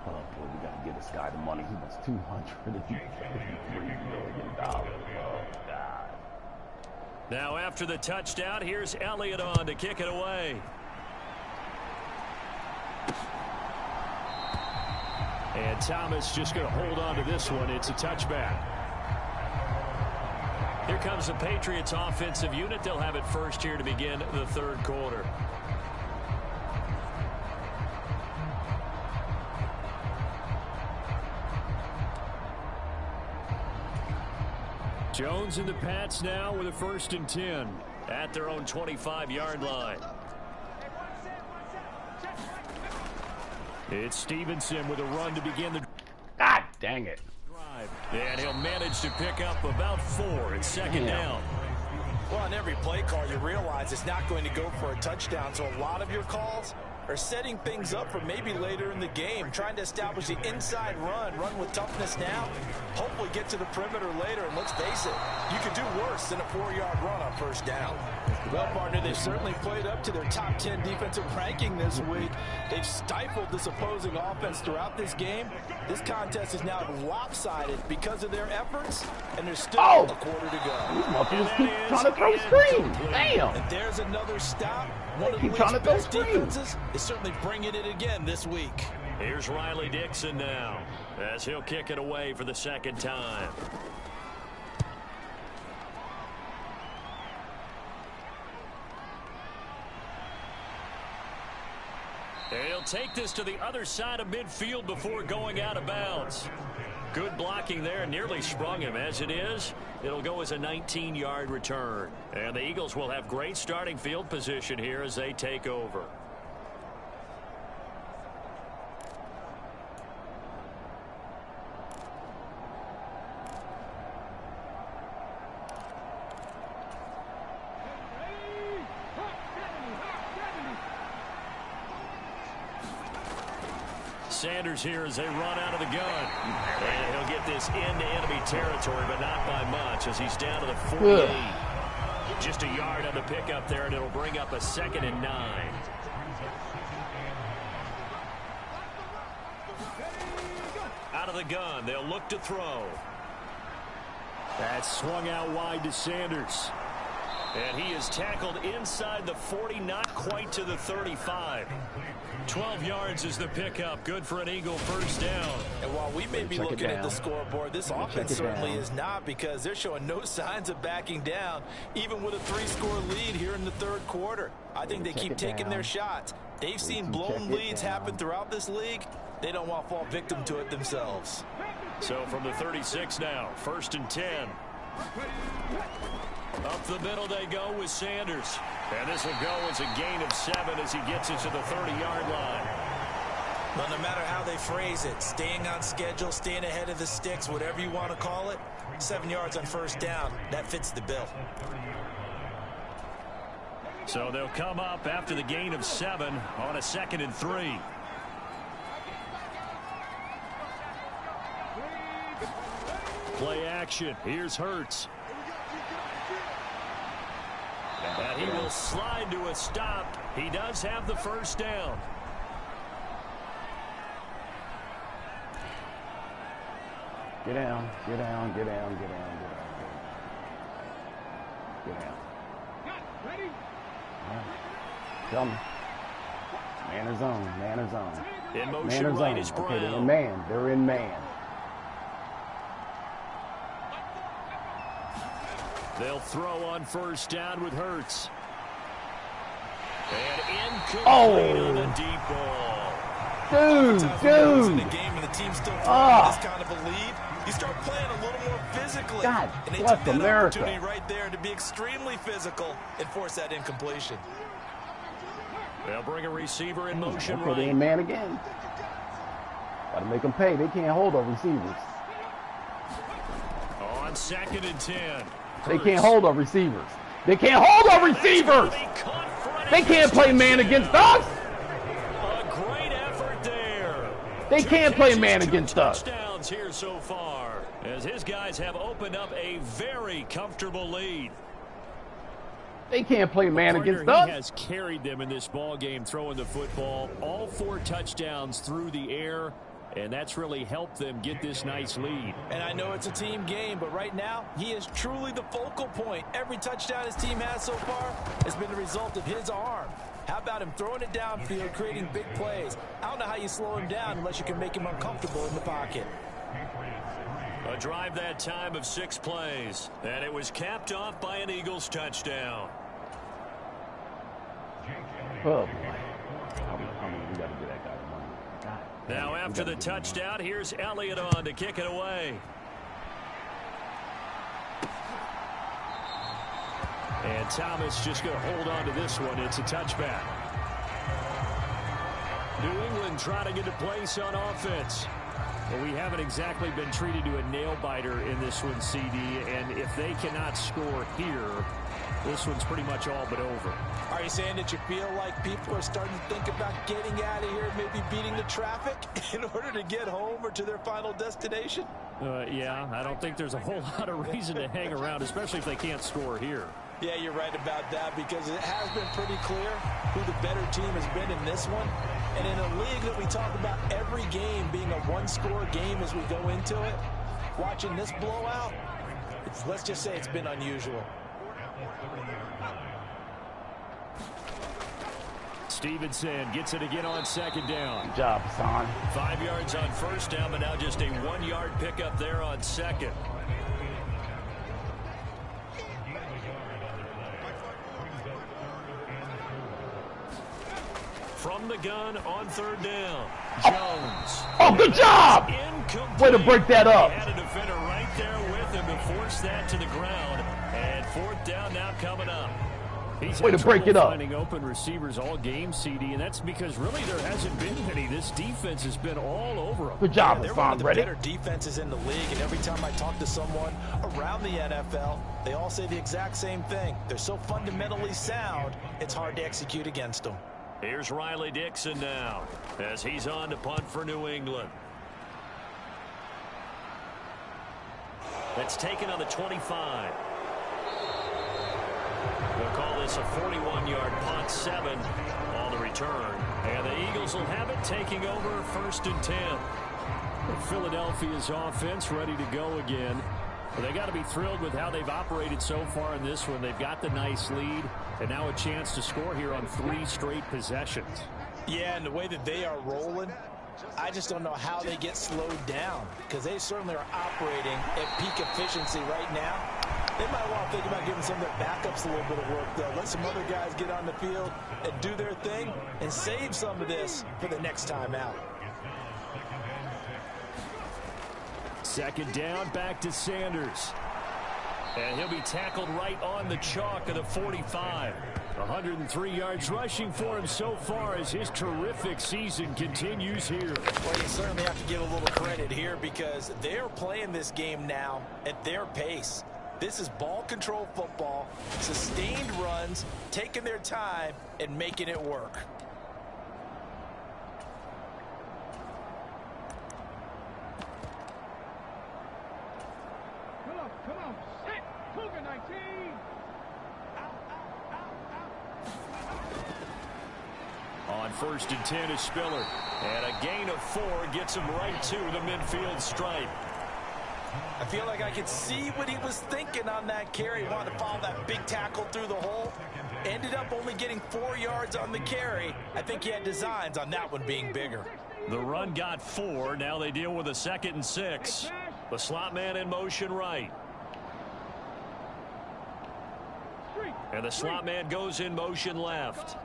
Oh, boy, we got to give this guy the money. He wants $233 million. Oh, God. Now after the touchdown, here's Elliott on to kick it away. And Thomas just going to hold on to this one. It's a touchback. Here comes the Patriots offensive unit. They'll have it first here to begin the third quarter. Jones and the Pats now with a 1st and 10 at their own 25-yard line. It's Stevenson with a run to begin the God dang it. drive. And he'll manage to pick up about 4 at second down. Well, on every play call, you realize it's not going to go for a touchdown. So a lot of your calls are setting things up for maybe later in the game, trying to establish the inside run with toughness now, hopefully get to the perimeter later. And let's face it, you could do worse than a 4-yard run on first down. Well, partner, they've certainly played up to their top 10 defensive ranking this week. They've stifled this opposing offense throughout this game. This contest is now lopsided because of their efforts, and there's still a quarter to go. These motherfuckers keep trying to throw screens. Damn. And there's another stop. One of the Keep trying to throw best screens. defenses is certainly bringing it again this week. Here's Riley Dixon now as he'll kick it away for the second time. He'll take this to the other side of midfield before going out of bounds. Good blocking there, nearly sprung him. As it is, it'll go as a 19-yard return. And the Eagles will have great starting field position here as they take over. Sanders here as they run out of the gun. And he'll get this into enemy territory, but not by much as he's down to the 48. Just a yard on the pickup there, and it'll bring up a 2nd and 9. Out of the gun, they'll look to throw. That's swung out wide to Sanders. And he is tackled inside the 40, not quite to the 35. 12 yards is the pickup. Good for an Eagle first down. And while we may be looking at the scoreboard, this offense certainly is not, because they're showing no signs of backing down, even with a 3-score lead here in the third quarter. I think they keep taking their shots. They've seen blown leads happen throughout this league. They don't want to fall victim to it themselves. So from the 36 now, 1st and 10. Up the middle they go with Sanders. And this will go as a gain of 7 as he gets it to the 30-yard line. Well, no matter how they phrase it, staying on schedule, staying ahead of the sticks, whatever you want to call it, 7 yards on first down, that fits the bill. So they'll come up after the gain of 7 on a 2nd and 3. Play action. Here's Hurts. And he will slide to a stop. He does have the first down. Get down, get down, get down, get down, get down. Get down. Tell me. Man or zone, man or zone. In motion Man or right zone. is Brown. Okay, they're in man. They're in man. They'll throw on first down with Hurts. And incomplete on the deep ball. Dude. In the game and the team's still throwing this kind of a lead, you start playing a little more physically. God and they bless took that America. opportunity right there to be extremely physical and force that incompletion. They'll bring a receiver in motion Okay, they ain't man again. Got to make them pay. They can't hold our receivers. On 2nd and 10. They can't hold our receivers. They can't hold our receivers. They can't play man against us. A great effort there. They can't play man against us. Touchdowns here so far, as his guys have opened up a very comfortable lead. They can't play man against He us. has carried them in this ball game, throwing the football. All 4 touchdowns through the air. And that's really helped them get this nice lead. And I know it's a team game, but right now, he is truly the focal point. Every touchdown his team has so far has been the result of his arm. How about him throwing it downfield, creating big plays? I don't know how you slow him down unless you can make him uncomfortable in the pocket. A drive that time of 6 plays. And it was capped off by an Eagles touchdown. Oh, boy. I mean, we got to get that guy the money. God. Now after the touchdown, here's Elliott on to kick it away. And Thomas just going to hold on to this one. It's a touchback. New England trying to get a place on offense. Well, we haven't exactly been treated to a nail-biter in this one, CD. And if they cannot score here, this one's pretty much all but over. Are you saying that you feel like people are starting to think about getting out of here, maybe beating the traffic in order to get home or to their final destination? Yeah, I don't think there's a whole lot of reason to hang around, especially if they can't score here. Yeah, you're right about that, because it has been pretty clear who the better team has been in this one. And in a league that we talk about every game being a one-score game as we go into it, watching this blowout, let's just say it's been unusual. Stevenson gets it again on 2nd down. Good job, son. 5 yards on 1st down, but now just a 1-yard pickup there on 2nd. From the gun on 3rd down, Jones. Oh, good job! Incomplete. Way to break that up. He had a defender right there with him to force that to the ground. And 4th down now coming up. He's Way to break it up. Finding open receivers all game, CD, and that's because really there hasn't been any. This defense has been all over them. Good job, They're one of the Reddick. better defenses in the league, and every time I talk to someone around the NFL, they all say the exact same thing. They're so fundamentally sound, it's hard to execute against them. Here's Riley Dixon now as he's on to punt for New England. That's taken on the 25. We'll call this a 41-yard punt, 7 on the return. And the Eagles will have it, taking over 1st and 10. Philadelphia's offense ready to go again. Well, they got to be thrilled with how they've operated so far in this one. They've got the nice lead, and now a chance to score here on 3 straight possessions. Yeah, and the way that they are rolling, I just don't know how they get slowed down, because they certainly are operating at peak efficiency right now. They might want to think about giving some of their backups a little bit of work, though. Let some other guys get on the field and do their thing and save some of this for the next time out. 2nd down, back to Sanders. And he'll be tackled right on the chalk of the 45. 103 yards rushing for him so far as his terrific season continues here. Well, you certainly have to give a little credit here, because they're playing this game now at their pace. This is ball control football, sustained runs, taking their time and making it work. Come on, set, Cougar 19. On 1st and 10 is Spiller. And a gain of 4 gets him right to the midfield stripe. I feel like I could see what he was thinking on that carry. He wanted to follow that big tackle through the hole. Ended up only getting 4 yards on the carry. I think he had designs on that one being bigger. The run got 4. Now they deal with a 2nd and 6. The slot man in motion right. And the slot man goes in motion left.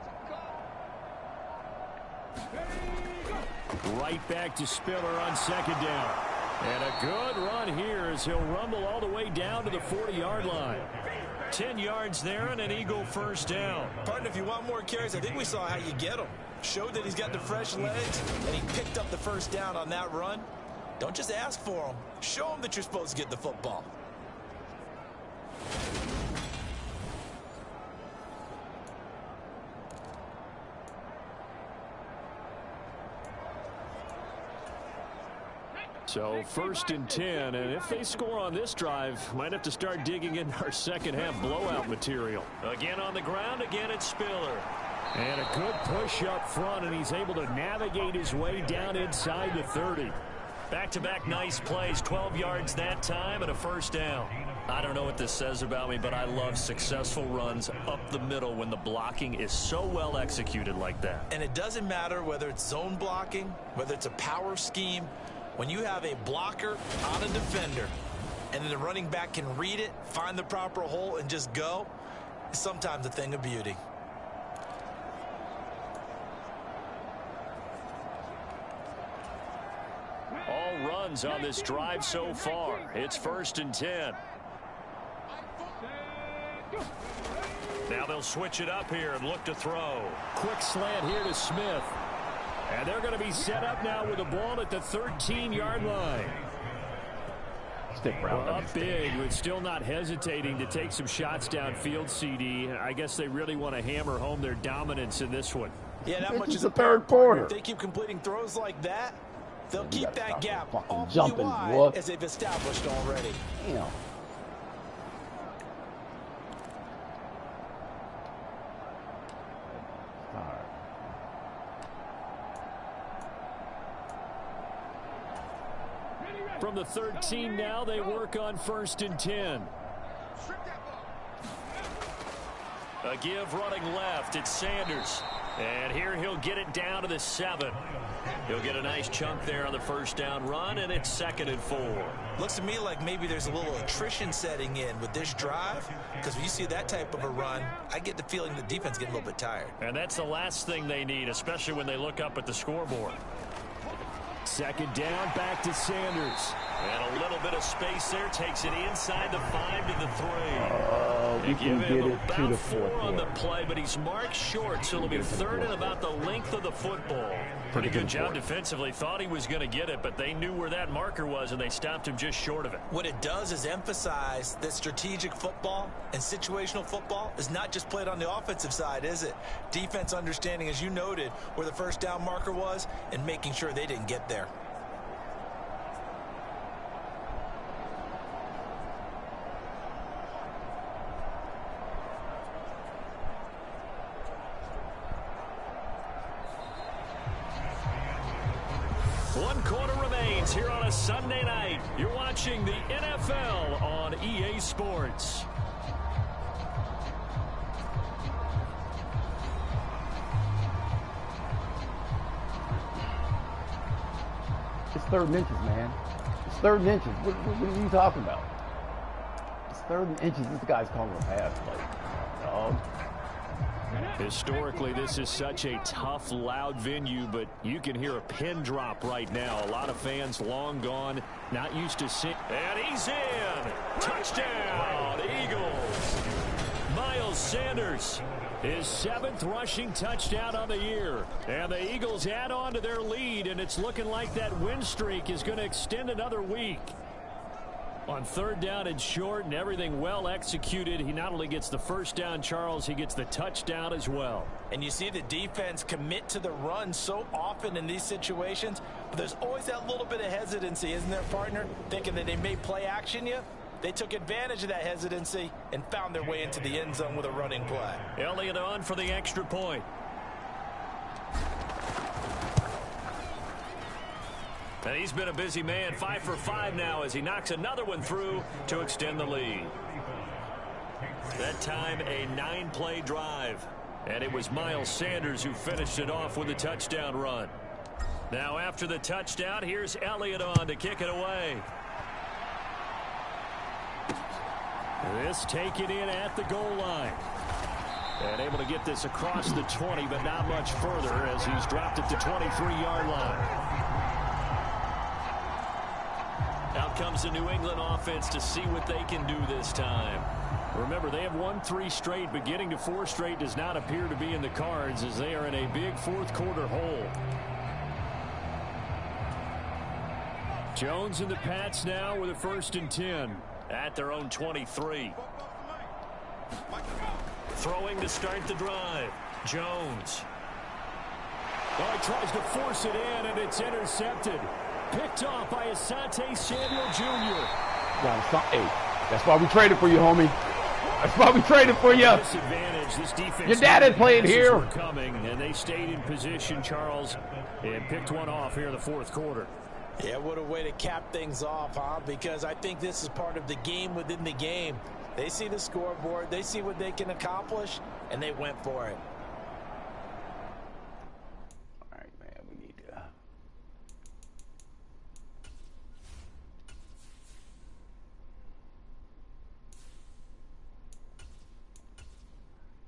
Right back to Spiller on second down. And a good run here as he'll rumble all the way down to the 40-yard line. 10 yards there and an Eagle first down. Partner, if you want more carries, I think we saw how you get him. Showed that he's got the fresh legs, and he picked up the first down on that run. Don't just ask for him. Show him that you're supposed to get the football. So 1st and 10, and if they score on this drive, might have to start digging in our second half blowout material. Again on the ground, again it's Spiller. And a good push up front, and he's able to navigate his way down inside the 30. Back-to-back nice plays, 12 yards that time and a first down. I don't know what this says about me, but I love successful runs up the middle when the blocking is so well executed like that. And it doesn't matter whether it's zone blocking, whether it's a power scheme. When you have a blocker on a defender and then the running back can read it, find the proper hole, and just go, it's sometimes a thing of beauty. All runs on this drive so far. It's 1st and 10. Now they'll switch it up here and look to throw. Quick slant here to Smith. And they're going to be set up now with the ball at the 13-yard line. Stick route. Up big, but still not hesitating to take some shots downfield, CD. I guess they really want to hammer home their dominance in this one. Yeah, that much is the third quarter. If they keep completing throws like that, they'll keep that gap awfully jumping, wide as they've established already. Damn. From the 13 now, they work on 1st and 10. A give running left. It's Sanders. And here he'll get it down to the 7. He'll get a nice chunk there on the first down run, and it's 2nd and 4. Looks to me like maybe there's a little attrition setting in with this drive, because when you see that type of a run, I get the feeling the defense getting a little bit tired. And that's the last thing they need, especially when they look up at the scoreboard. 2nd down, back to Sanders. And a little bit of space there, takes it inside the 5 to the 3. We can get it to the 4th on the play, but he's marked short, so it'll be 3rd and about the length of the football. Pretty good job defensively. Thought he was going to get it, but they knew where that marker was, and they stopped him just short of it. What it does is emphasize that strategic football and situational football is not just played on the offensive side, is it? Defense understanding, as you noted, where the first down marker was and making sure they didn't get there. One quarter remains here on a Sunday night. You're watching the NFL on EA Sports. It's 3rd and inches, man. It's 3rd and inches. What are you talking about? It's 3rd and inches. This guy's calling a pass play. Dog. Historically, this is such a tough, loud venue, but you can hear a pin drop right now. A lot of fans long gone, not used to seeing. And he's in. Touchdown, Eagles. Miles Sanders, his 7th rushing touchdown on the year. And the Eagles add on to their lead, and it's looking like that win streak is going to extend another week. On 3rd down and short and everything well executed, he not only gets the first down, Charles, he gets the touchdown as well. And you see the defense commit to the run so often in these situations, but there's always that little bit of hesitancy, isn't there, partner? Thinking that they may play action you. They took advantage of that hesitancy and found their way into the end zone with a running play. Elliott on for the extra point. And he's been a busy man, 5 for 5 now as he knocks another one through to extend the lead. That time a 9-play drive. And it was Miles Sanders who finished it off with a touchdown run. Now after the touchdown, here's Elliott on to kick it away. This taken in at the goal line. And able to get this across the 20, but not much further as he's dropped it to 23-yard line. Out comes the New England offense to see what they can do this time. Remember, they have won 3 straight, but getting to 4 straight does not appear to be in the cards as they are in a big fourth-quarter hole. Jones and the Pats now with a 1st and 10 at their own 23. Throwing to start the drive. Jones. Oh, he tries to force it in, and it's intercepted. Picked off by Asante Samuel Jr. Hey, that's why we traded for you, homie. That's why we traded for you. Disadvantage. This defense. Your dad had played here. Coming, and they stayed in position, Charles, and picked one off here in the 4th quarter. Yeah, what a way to cap things off, huh? Because I think this is part of the game within the game. They see the scoreboard, they see what they can accomplish, and they went for it. All right, man, we need to...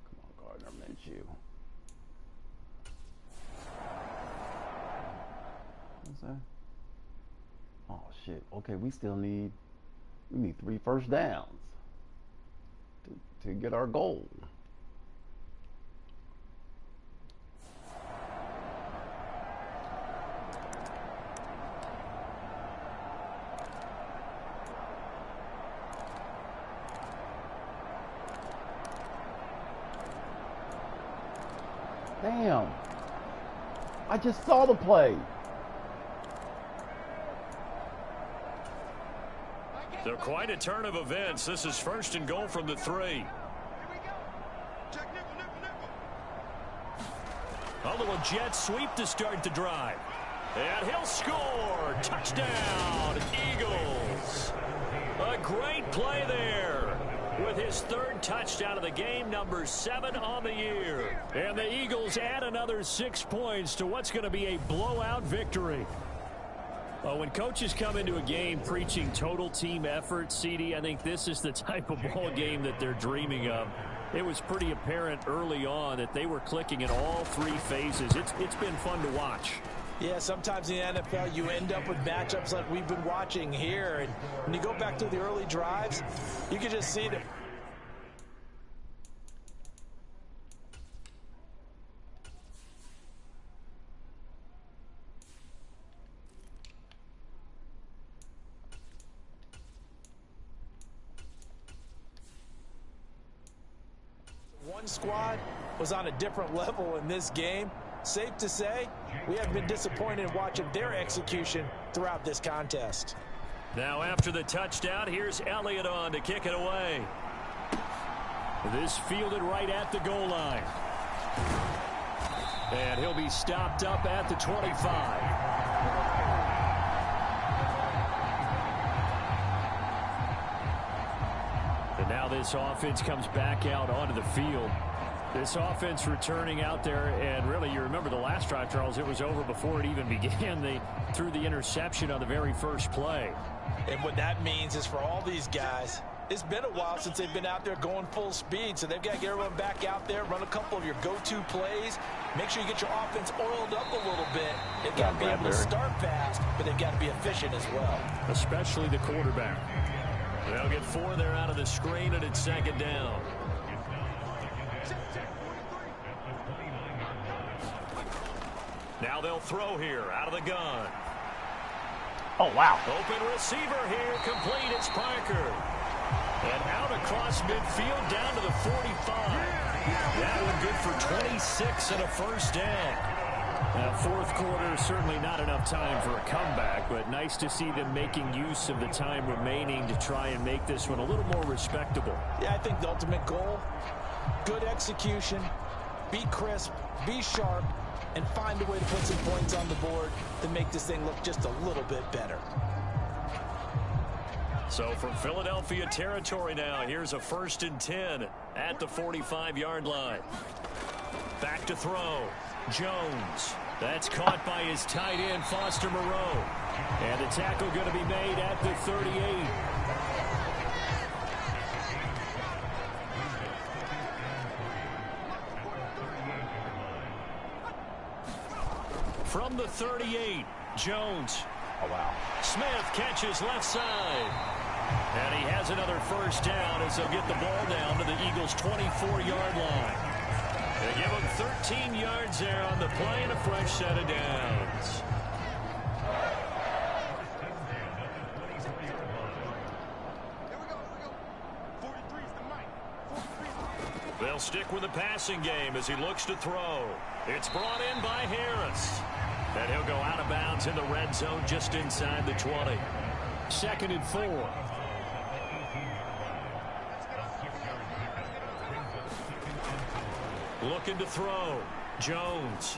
Come on, Gardner Minshew. What's that? Oh, shit. Okay, we need 3 first downs to get our goal. Damn. I just saw the play. So quite a turn of events. This is 1st and goal from the 3. A little jet sweep to start the drive. And he'll score. Touchdown, Eagles. A great play there. With his 3rd touchdown of the game, number 7 on the year. And the Eagles add another 6 points to what's going to be a blowout victory. When coaches come into a game preaching total team effort, CD, I think this is the type of ball game that they're dreaming of. It was pretty apparent early on that they were clicking in all 3 phases. It's been fun to watch. Yeah, sometimes in the NFL you end up with matchups like we've been watching here. And when you go back to the early drives, you can just see that. One squad was on a different level in this game. Safe to say, we have been disappointed in watching their execution throughout this contest. Now after the touchdown, here's Elliott on to kick it away. This fielded right at the goal line. And he'll be stopped up at the 25. And now this offense comes back out onto the field. This offense returning out there, and really, you remember the last drive, Charles, it was over before it even began. They threw the interception on the very first play. And what that means is for all these guys, it's been a while since they've been out there going full speed, so they've got to get everyone back out there, run a couple of your go-to plays, make sure you get your offense oiled up a little bit. They've got to be able to start fast, but they've got to be efficient as well. Especially the quarterback. They'll get 4 there out of the screen, and it's 2nd down. Now they'll throw here out of the gun. Oh, wow. Open receiver here, complete. It's Parker. And out across midfield down to the 45. That one good for 26 and a first down. Now, 4th quarter, certainly not enough time for a comeback, but nice to see them making use of the time remaining to try and make this one a little more respectable. Yeah, I think the ultimate goal, good execution, be crisp, be sharp, and find a way to put some points on the board to make this thing look just a little bit better. So from Philadelphia territory now, here's a 1st and 10 at the 45-yard line. Back to throw. Jones. That's caught by his tight end, Foster Moreau. And the tackle going to be made at the 38. From the 38, Jones. Oh, wow. Smith catches left side. And he has another first down as they'll get the ball down to the Eagles' 24-yard line. They give him 13 yards there on the play and a fresh set of downs. They'll stick with the passing game as he looks to throw. It's brought in by Harris. And he'll go out of bounds in the red zone just inside the 20. 2nd and 4. Looking to throw. Jones.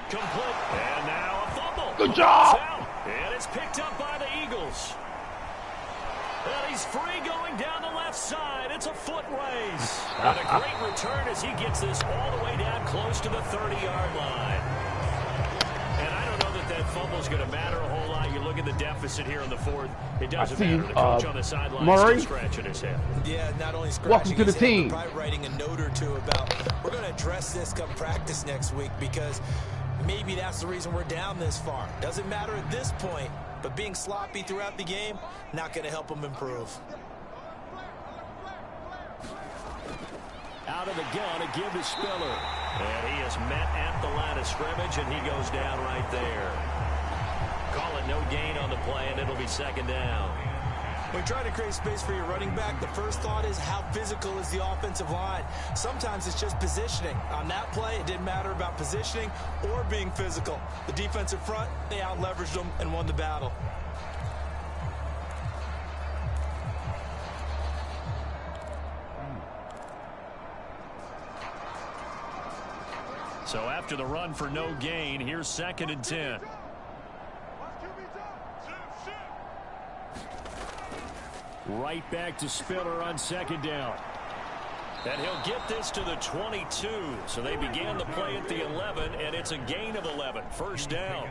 Complete. And now a fumble. Good job. And it's picked up by the Eagles. And he's free going down the left side. It's a foot race. And a great return as he gets this all the way down close to the 30-yard line. And I don't know that fumble's going to matter a whole lot. You look at the deficit here in the 4th. It doesn't matter. The coach on the sideline is still scratching his head. Yeah, not only scratching Welcome to the his head, team. but probably writing a note or two about, we're going to address this come practice next week because maybe that's the reason we're down this far. Doesn't matter at this point, but being sloppy throughout the game, not going to help him improve. Out of the gun, a give to Spiller. And he is met at the line of scrimmage, and he goes down right there. Call it no gain on the play, and it'll be 2nd down. When you're trying to create space for your running back, the first thought is how physical is the offensive line. Sometimes it's just positioning. On that play, it didn't matter about positioning or being physical. The defensive front, they out-leveraged them and won the battle. So after the run for no gain, here's 2nd and 10. Right back to Spiller on 2nd down. And he'll get this to the 22. So they began the play at the 11, and it's a gain of 11. First down.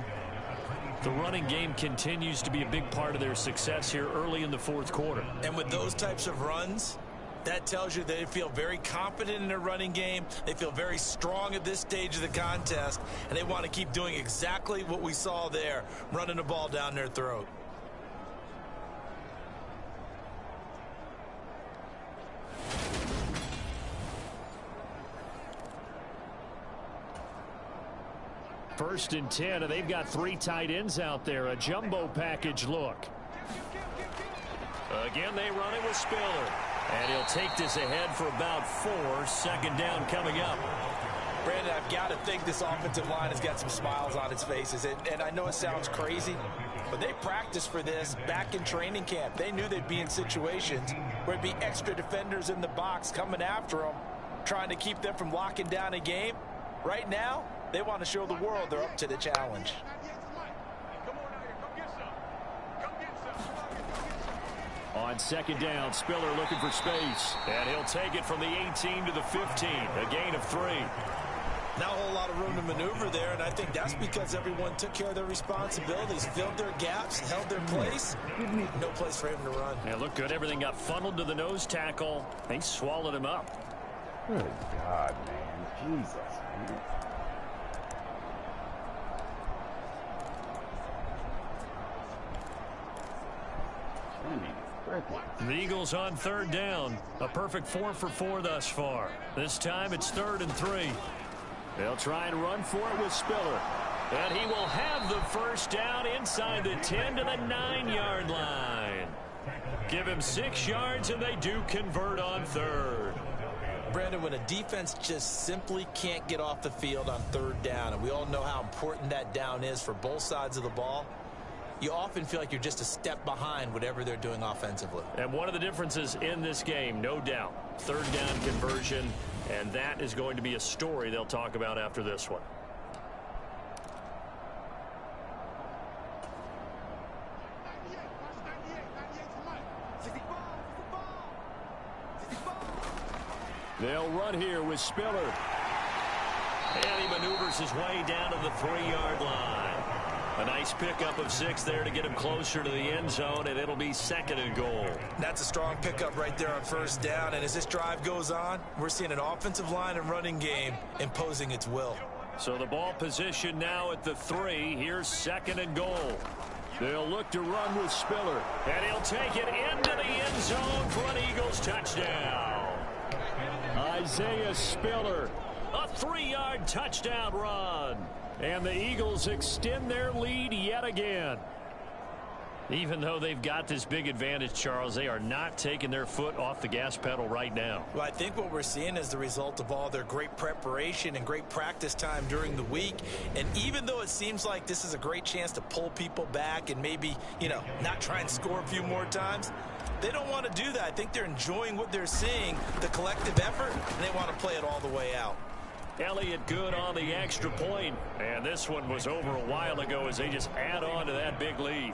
The running game continues to be a big part of their success here early in the 4th quarter. And with those types of runs, that tells you they feel very confident in their running game. They feel very strong at this stage of the contest, and they want to keep doing exactly what we saw there, running the ball down their throat. First and 10, and they've got 3 tight ends out there. A jumbo package look. Again, they run it with Spiller. And he'll take this ahead for about 4. 2nd down coming up. Brandon, I've got to think this offensive line has got some smiles on its faces. And I know it sounds crazy, but they practiced for this back in training camp. They knew they'd be in situations where it'd be extra defenders in the box coming after them, trying to keep them from locking down a game. Right now, they want to show the world they're up to the challenge. On 2nd down, Spiller looking for space. And he'll take it from the 18 to the 15. A gain of 3. Not a whole lot of room to maneuver there, and I think that's because everyone took care of their responsibilities, filled their gaps, held their place. No place for him to run. Yeah, look good. Everything got funneled to the nose tackle. They swallowed him up. Good God, man. Jesus, man. The Eagles on 3rd down. A perfect 4 for 4 thus far. This time it's 3rd and 3. They'll try and run for it with Spiller. And he will have the first down inside the 10 to the 9-yard line. Give him 6 yards, and they do convert on 3rd. Brandon, when a defense just simply can't get off the field on 3rd down, and we all know how important that down is for both sides of the ball, you often feel like you're just a step behind whatever they're doing offensively. And one of the differences in this game, no doubt, 3rd down conversion, and that is going to be a story they'll talk about after this one. They'll run here with Spiller. And he maneuvers his way down to the 3-yard line. A nice pickup of 6 there to get him closer to the end zone, and it'll be 2nd and goal. That's a strong pickup right there on 1st down, and as this drive goes on, we're seeing an offensive line and running game imposing its will. So the ball position now at the 3. Here's 2nd and goal. They'll look to run with Spiller. And he'll take it into the end zone for an Eagles touchdown. Isaiah Spiller, a 3-yard touchdown run. And the Eagles extend their lead yet again. Even though they've got this big advantage, Charles, they are not taking their foot off the gas pedal right now. Well, I think what we're seeing is the result of all their great preparation and great practice time during the week. And even though it seems like this is a great chance to pull people back and maybe, not try and score a few more times, they don't want to do that. I think they're enjoying what they're seeing, the collective effort, and they want to play it all the way out. Elliott good on the extra point. And this one was over a while ago as they just add on to that big lead.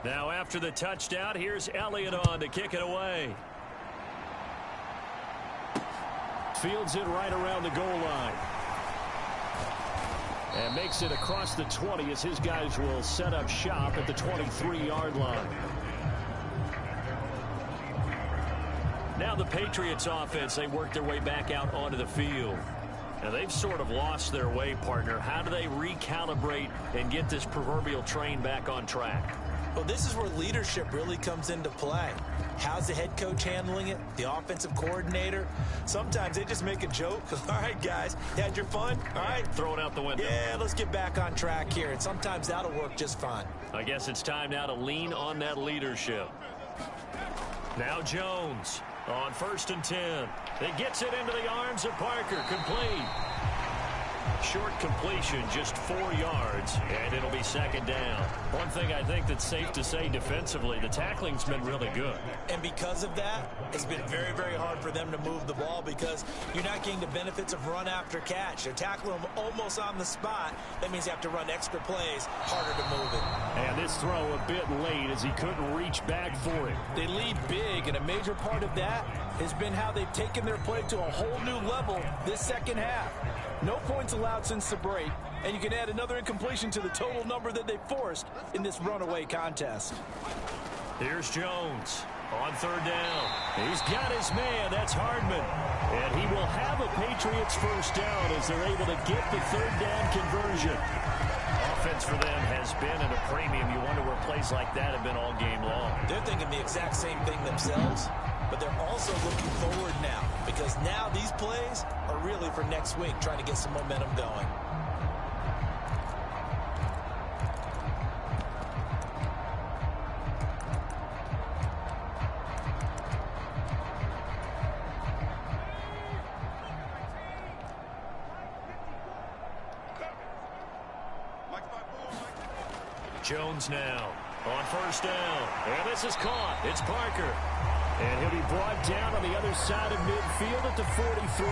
Now after the touchdown, here's Elliott on to kick it away. Fields it right around the goal line. And makes it across the 20 as his guys will set up shop at the 23-yard line. Now the Patriots offense, they work their way back out onto the field. Now they've sort of lost their way, partner. How do they recalibrate and get this proverbial train back on track? Well, this is where leadership really comes into play. How's the head coach handling it? The offensive coordinator? Sometimes they just make a joke. All right, guys, you had your fun? All right. Throw it out the window. Yeah, let's get back on track here. And sometimes that'll work just fine. I guess it's time now to lean on that leadership. Now Jones on 1st and 10. He gets it into the arms of Parker. Complete. Short completion, just 4 yards, and it'll be 2nd down. One thing I think that's safe to say defensively, the tackling's been really good. And because of that, it's been very, very hard for them to move the ball because you're not getting the benefits of run after catch. They're tackling them almost on the spot. That means you have to run extra plays, harder to move it. And this throw a bit late as he couldn't reach back for it. They lead big, and a major part of that has been how they've taken their play to a whole new level this second half. No points allowed since the break, and you can add another incompletion to the total number that they forced in this runaway contest. Here's Jones on 3rd down. He's got his man. That's Hardman. And he will have a Patriots 1st down as they're able to get the 3rd down conversion. Offense for them has been at a premium. You wonder where plays like that have been all game long. They're thinking the exact same thing themselves, but they're also looking forward now because now these plays are really for next week, trying to get some momentum going. Jones now on 1st down. And this is caught. It's Parker. And he'll be brought down on the other side of midfield at the 43.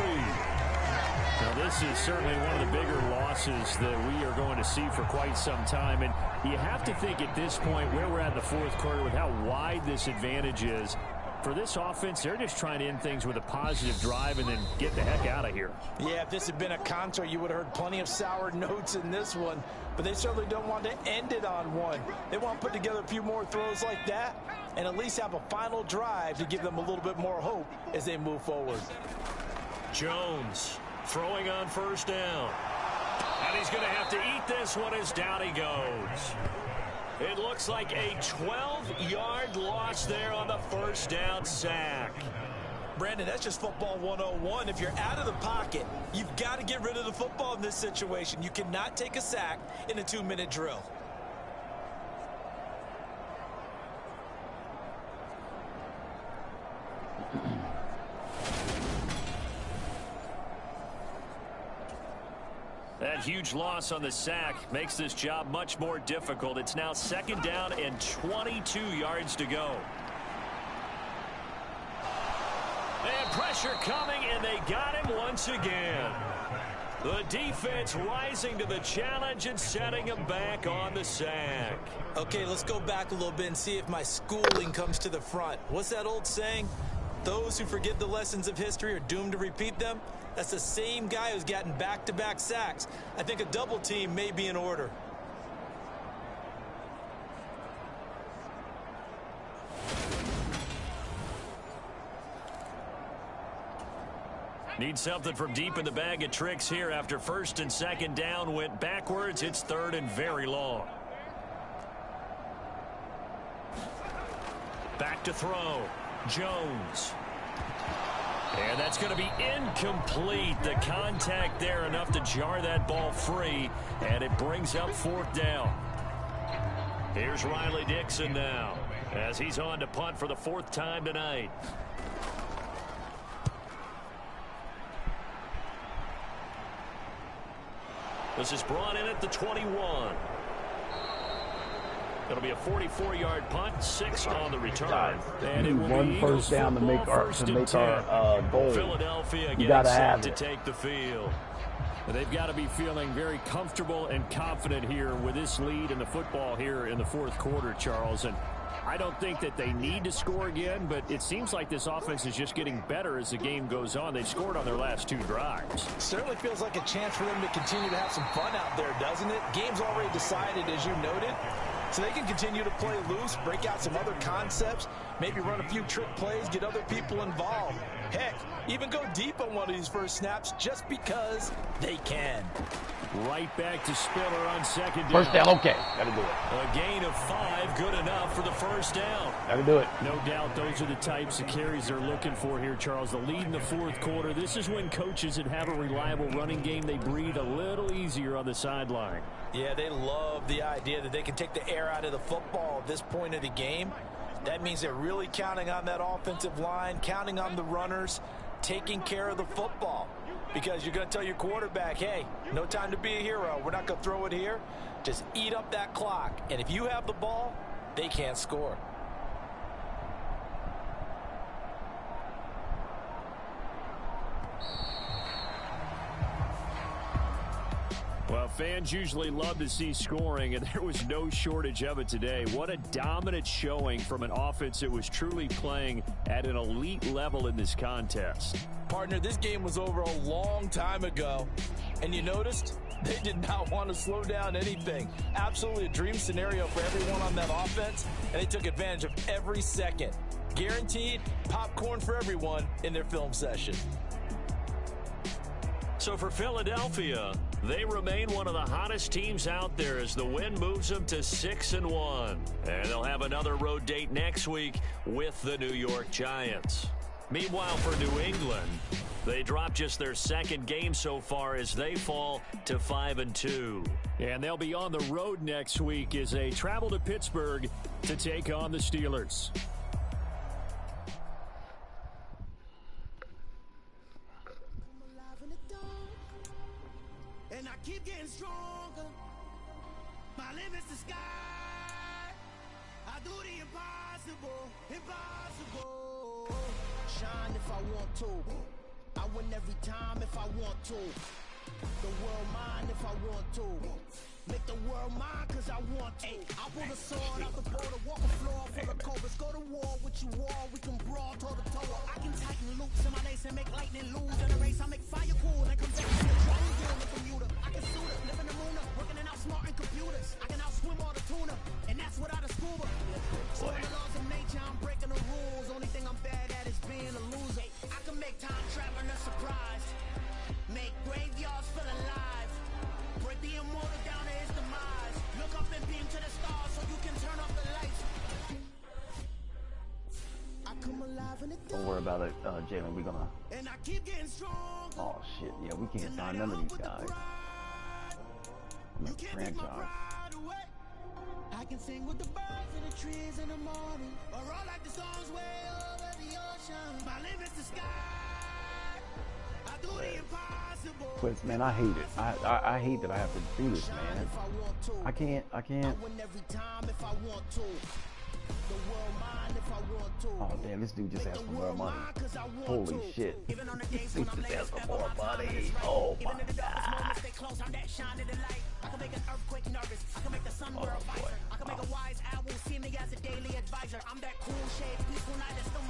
Now, this is certainly one of the bigger losses that we are going to see for quite some time. And you have to think at this point where we're at in the 4th quarter with how wide this advantage is. For this offense, they're just trying to end things with a positive drive and then get the heck out of here. Yeah, if this had been a concert, you would have heard plenty of sour notes in this one. But they certainly don't want to end it on one. They want to put together a few more throws like that and at least have a final drive to give them a little bit more hope as they move forward. Jones throwing on 1st down. And he's going to have to eat this one as down he goes. It looks like a 12-yard loss there on the 1st down sack. Brandon, that's just football 101. If you're out of the pocket, you've got to get rid of the football in this situation. You cannot take a sack in a 2-minute drill. That huge loss on the sack makes this job much more difficult. It's now 2nd down and 22 yards to go. And pressure coming, and they got him once again. The defense rising to the challenge and setting him back on the sack. Okay, let's go back a little bit and see if my schooling comes to the front. What's that old saying? Those who forget the lessons of history are doomed to repeat them. That's the same guy who's gotten back-to-back sacks. I think a double team may be in order. Need something from deep in the bag of tricks here after first and second down went backwards. It's third and very long. Back to throw. Jones. And that's going to be incomplete. The contact there enough to jar that ball free, and it brings up fourth down. Here's Riley Dixon now as he's on to punt for the fourth time tonight. This is brought in at the 21. It'll be a 44-yard punt, 6 on the return. And it will one be first down to make our goal. Philadelphia You gotta getting have set to it. take the field. They've got to be feeling very comfortable and confident here with this lead in the football here in the fourth quarter, Charles. And I don't think that they need to score again, but it seems like this offense is just getting better as the game goes on. They've scored on their last 2 drives. Certainly feels like a chance for them to continue to have some fun out there, doesn't it? Game's already decided, as you noted. So they can continue to play loose, break out some other concepts, maybe run a few trick plays, get other people involved. Heck, even go deep on one of these first snaps just because they can. Right back to Spiller on second down. First down, okay. Got to do it. A gain of 5, good enough for the first down. Got to do it. No doubt those are the types of carries they're looking for here, Charles. The lead in the fourth quarter. This is when coaches that have a reliable running game, they breathe a little easier on the sideline. Yeah, they love the idea that they can take the air out of the football at this point of the game. That means they're really counting on that offensive line, counting on the runners, taking care of the football. Because you're going to tell your quarterback, hey, no time to be a hero. We're not going to throw it here. Just eat up that clock. And if you have the ball, they can't score. Well, fans usually love to see scoring, and there was no shortage of it today. What a dominant showing from an offense that was truly playing at an elite level in this contest. Partner, this game was over a long time ago, and you noticed they did not want to slow down anything. Absolutely a dream scenario for everyone on that offense, and they took advantage of every second. Guaranteed popcorn for everyone in their film session. So for Philadelphia, they remain one of the hottest teams out there as the win moves them to 6-1. And they'll have another road date next week with the New York Giants. Meanwhile, for New England, they dropped just their second game so far as they fall to 5-2. And they'll be on the road next week as they travel to Pittsburgh to take on the Steelers. And I keep getting stronger. My limit's the sky. I do the impossible, impossible. Shine if I want to. I win every time if I want to. The world mine if I want to. Make the world mine cause I want to. I pull the sword out the border, walk the floor full of cobras. Go to war with you all, we can brawl toe to toe. I can tighten loops in my lace and make lightning lose. In a race I make fire cool and come back to the triangle in the Bermuda. I can suit it, live in the moon, working and outsmarting computers. I can outswim all the tuna, and that's without a scuba. So the laws of nature, I'm breaking the rules. Only thing I'm bad at is being a loser. I can make time traveling a surprise. Make graveyards feel alive. Break the immortal down to his demise. Look up and beam to the stars so you can turn off the lights. I come alive in the dark. Don't worry about it, Jalen. We're gonna. And I keep getting stronger. Oh shit! Yeah, we can't sign none of these guys. I'm a franchise. I can sing with the birds and the trees in the morning, or roll like the storms way over the ocean. My limit's the sky. I do the impossible. Quits, man. I hate it. I hate that I have to do this, man. I can't. I win every time if I want to. The world mine if I want to. Oh damn, this dude just asked for more money. Holy shit. Even on the days He when I'm just asked latest for more ever, my time money. is right. Oh Even my in the darkest god. moments, stay close, I'm that shine in the light. I can make an earthquake nervous. I can make the sun wear a visor. I can make a wise owl see me as a daily advisor. I'm that cool shade, peaceful night that still